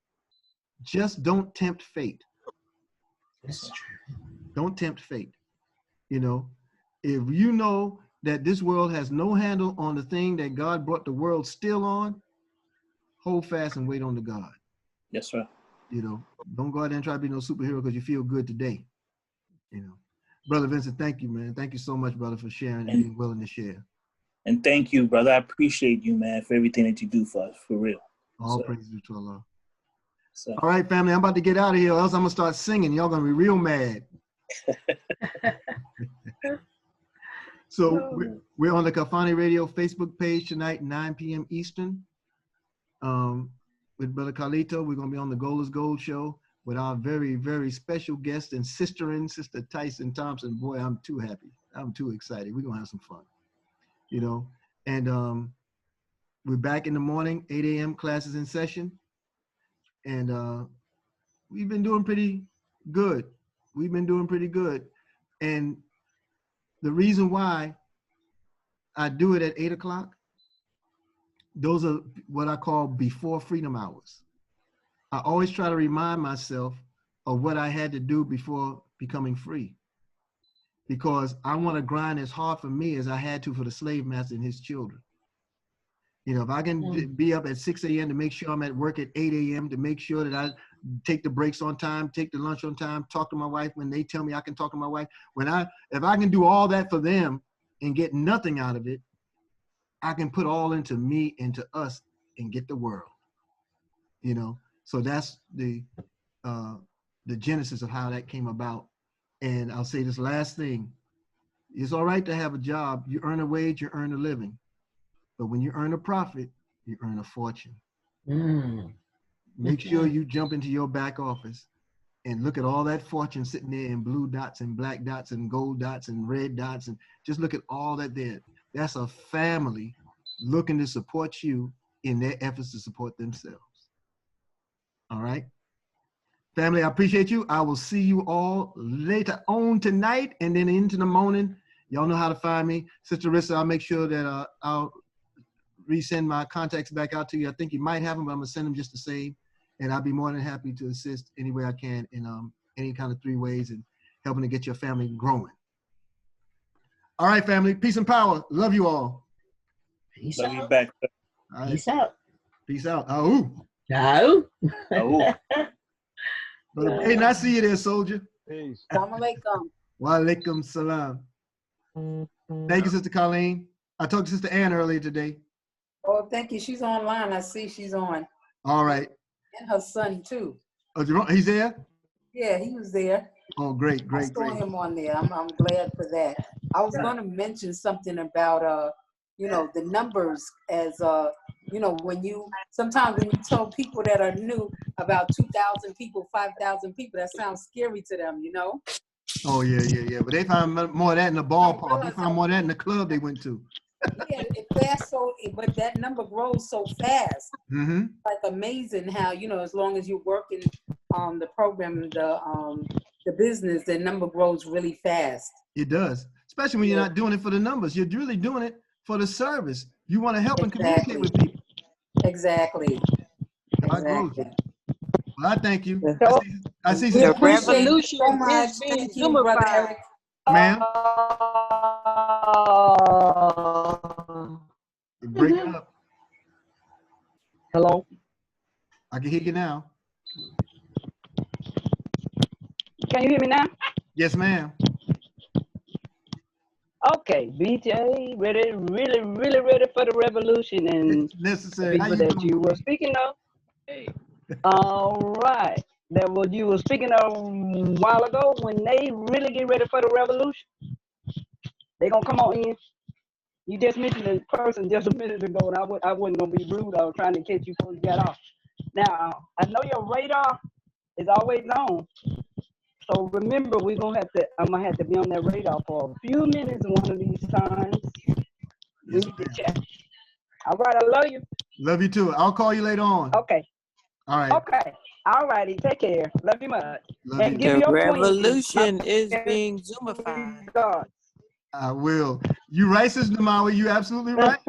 Just don't tempt fate. Don't tempt fate. You know, if you know that this world has no handle on the thing that God brought the world still on, hold fast and wait on the God.
Yes, sir.
You know, don't go out there and try to be no superhero because you feel good today. You know, Brother Vincent, thank you, man. Thank you so much, brother, for sharing and being willing to share.
And thank you, brother. I appreciate you, man, for everything that you do for us, for real.
All praises to Allah.
So.
All right, family, I'm about to get out of here, or else I'm going to start singing. Y'all going to be real mad. So we're on the Kafani Radio Facebook page tonight, 9 p.m. Eastern. With Brother Carlito, we're going to be on the Gold is Gold show with our very, very special guest and Sister Tyson Thompson. Boy, I'm too happy. I'm too excited. We're going to have some fun, you know. And we're back in the morning, 8 a.m. classes in session. And we've been doing pretty good. We've been doing pretty good. And the reason why I do it at 8 o'clock, those are what I call before freedom hours. I always try to remind myself of what I had to do before becoming free, because I want to grind as hard for me as I had to for the slave master and his children. You know, if I can be up at 6 a.m. to make sure I'm at work at 8 a.m., to make sure that I take the breaks on time, take the lunch on time, talk to my wife when they tell me I can talk to my wife. If I can do all that for them and get nothing out of it, I can put all into me, into us, and get the world. You know, so that's the genesis of how that came about. And I'll say this last thing: it's all right to have a job. You earn a wage, you earn a living. But when you earn a profit, you earn a fortune. Make sure you jump into your back office and look at all that fortune sitting there in blue dots and black dots and gold dots and red dots, and just look at all that there. That's a family looking to support you in their efforts to support themselves. All right? Family, I appreciate you. I will see you all later on tonight and then into the morning. Y'all know how to find me. Sister Rissa, I'll make sure that I'll resend my contacts back out to you. I think you might have them, but I'm going to send them just the same. And I'll be more than happy to assist any way I can in any kind of 3 ways and helping to get your family growing. All right, family. Peace and power. Love you all.
Peace
Love
out.
you back.
All right.
Peace out.
Peace out. Ahoo.
No.
Oh.
Brother Braden, I see you there, soldier.
Peace.
Assalamu alaikum.
Wa alaikum salam. Thank you, Sister Colleen. I talked to Sister Ann earlier today.
Oh, thank you. She's online. I see she's on.
All right.
And her son, too.
Oh, he's there?
Yeah, he was there.
Oh, great,
I
great,
saw
great.
him on there. I'm glad for that. I was going to mention something about, you know, the numbers as, you know, sometimes when you tell people that are new about 2,000 people, 5,000 people, that sounds scary to them, you know?
Oh, yeah. But they found more of that in the ballpark. They found more of that in the club they went to.
Yeah, but that number grows so fast.
Mm-hmm.
Like amazing how, you know, as long as you're working the program, the business, the number grows really fast.
It does, especially when you're not doing it for the numbers. You're really doing it for the service. You want to help and communicate with people.
Exactly.
Well, I thank you.
So,
I see
We
some
appreciate you
revolution
so much.
is being
Thank you, Brother
zoomified.
Eric.
Ma'am? You're breaking up.
Hello?
I can hear you now.
Can you hear me now?
Yes, ma'am.
Okay, BJ, really ready for the revolution and
It's necessary.
the
How
people
you
that
doing?
you were speaking of. All right. That what you were speaking of a while ago, when they really get ready for the revolution, they gonna come on in. You just mentioned a person just a minute ago, and I wasn't gonna be rude. I was trying to catch you before you got off. Now, I know your radar is always on. So remember, I'm gonna have to be on that radar for a few minutes one of these times. We need to chat. All right, I love you.
Love you too. I'll call you later on.
Okay.
All right.
Okay. All righty. Take care. Love you much.
Love
and
you.
give
The
your
revolution
twins
is being zoomified.
God.
I will. You right, Sister Namawi. You absolutely right.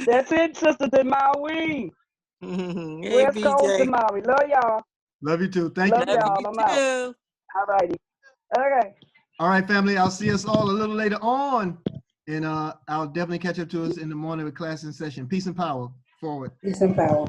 That's it, Sister Demawi.
Hey,
West Coast
BJ.
Demawi. Love y'all.
Love you too. Thank
Love
you.
y'all. I'm out.
Too.
All righty. Okay.
All right, family. I'll see us all a little later on. And I'll definitely catch up to us in the morning with class in session. Peace and power. Forward.
Peace and power.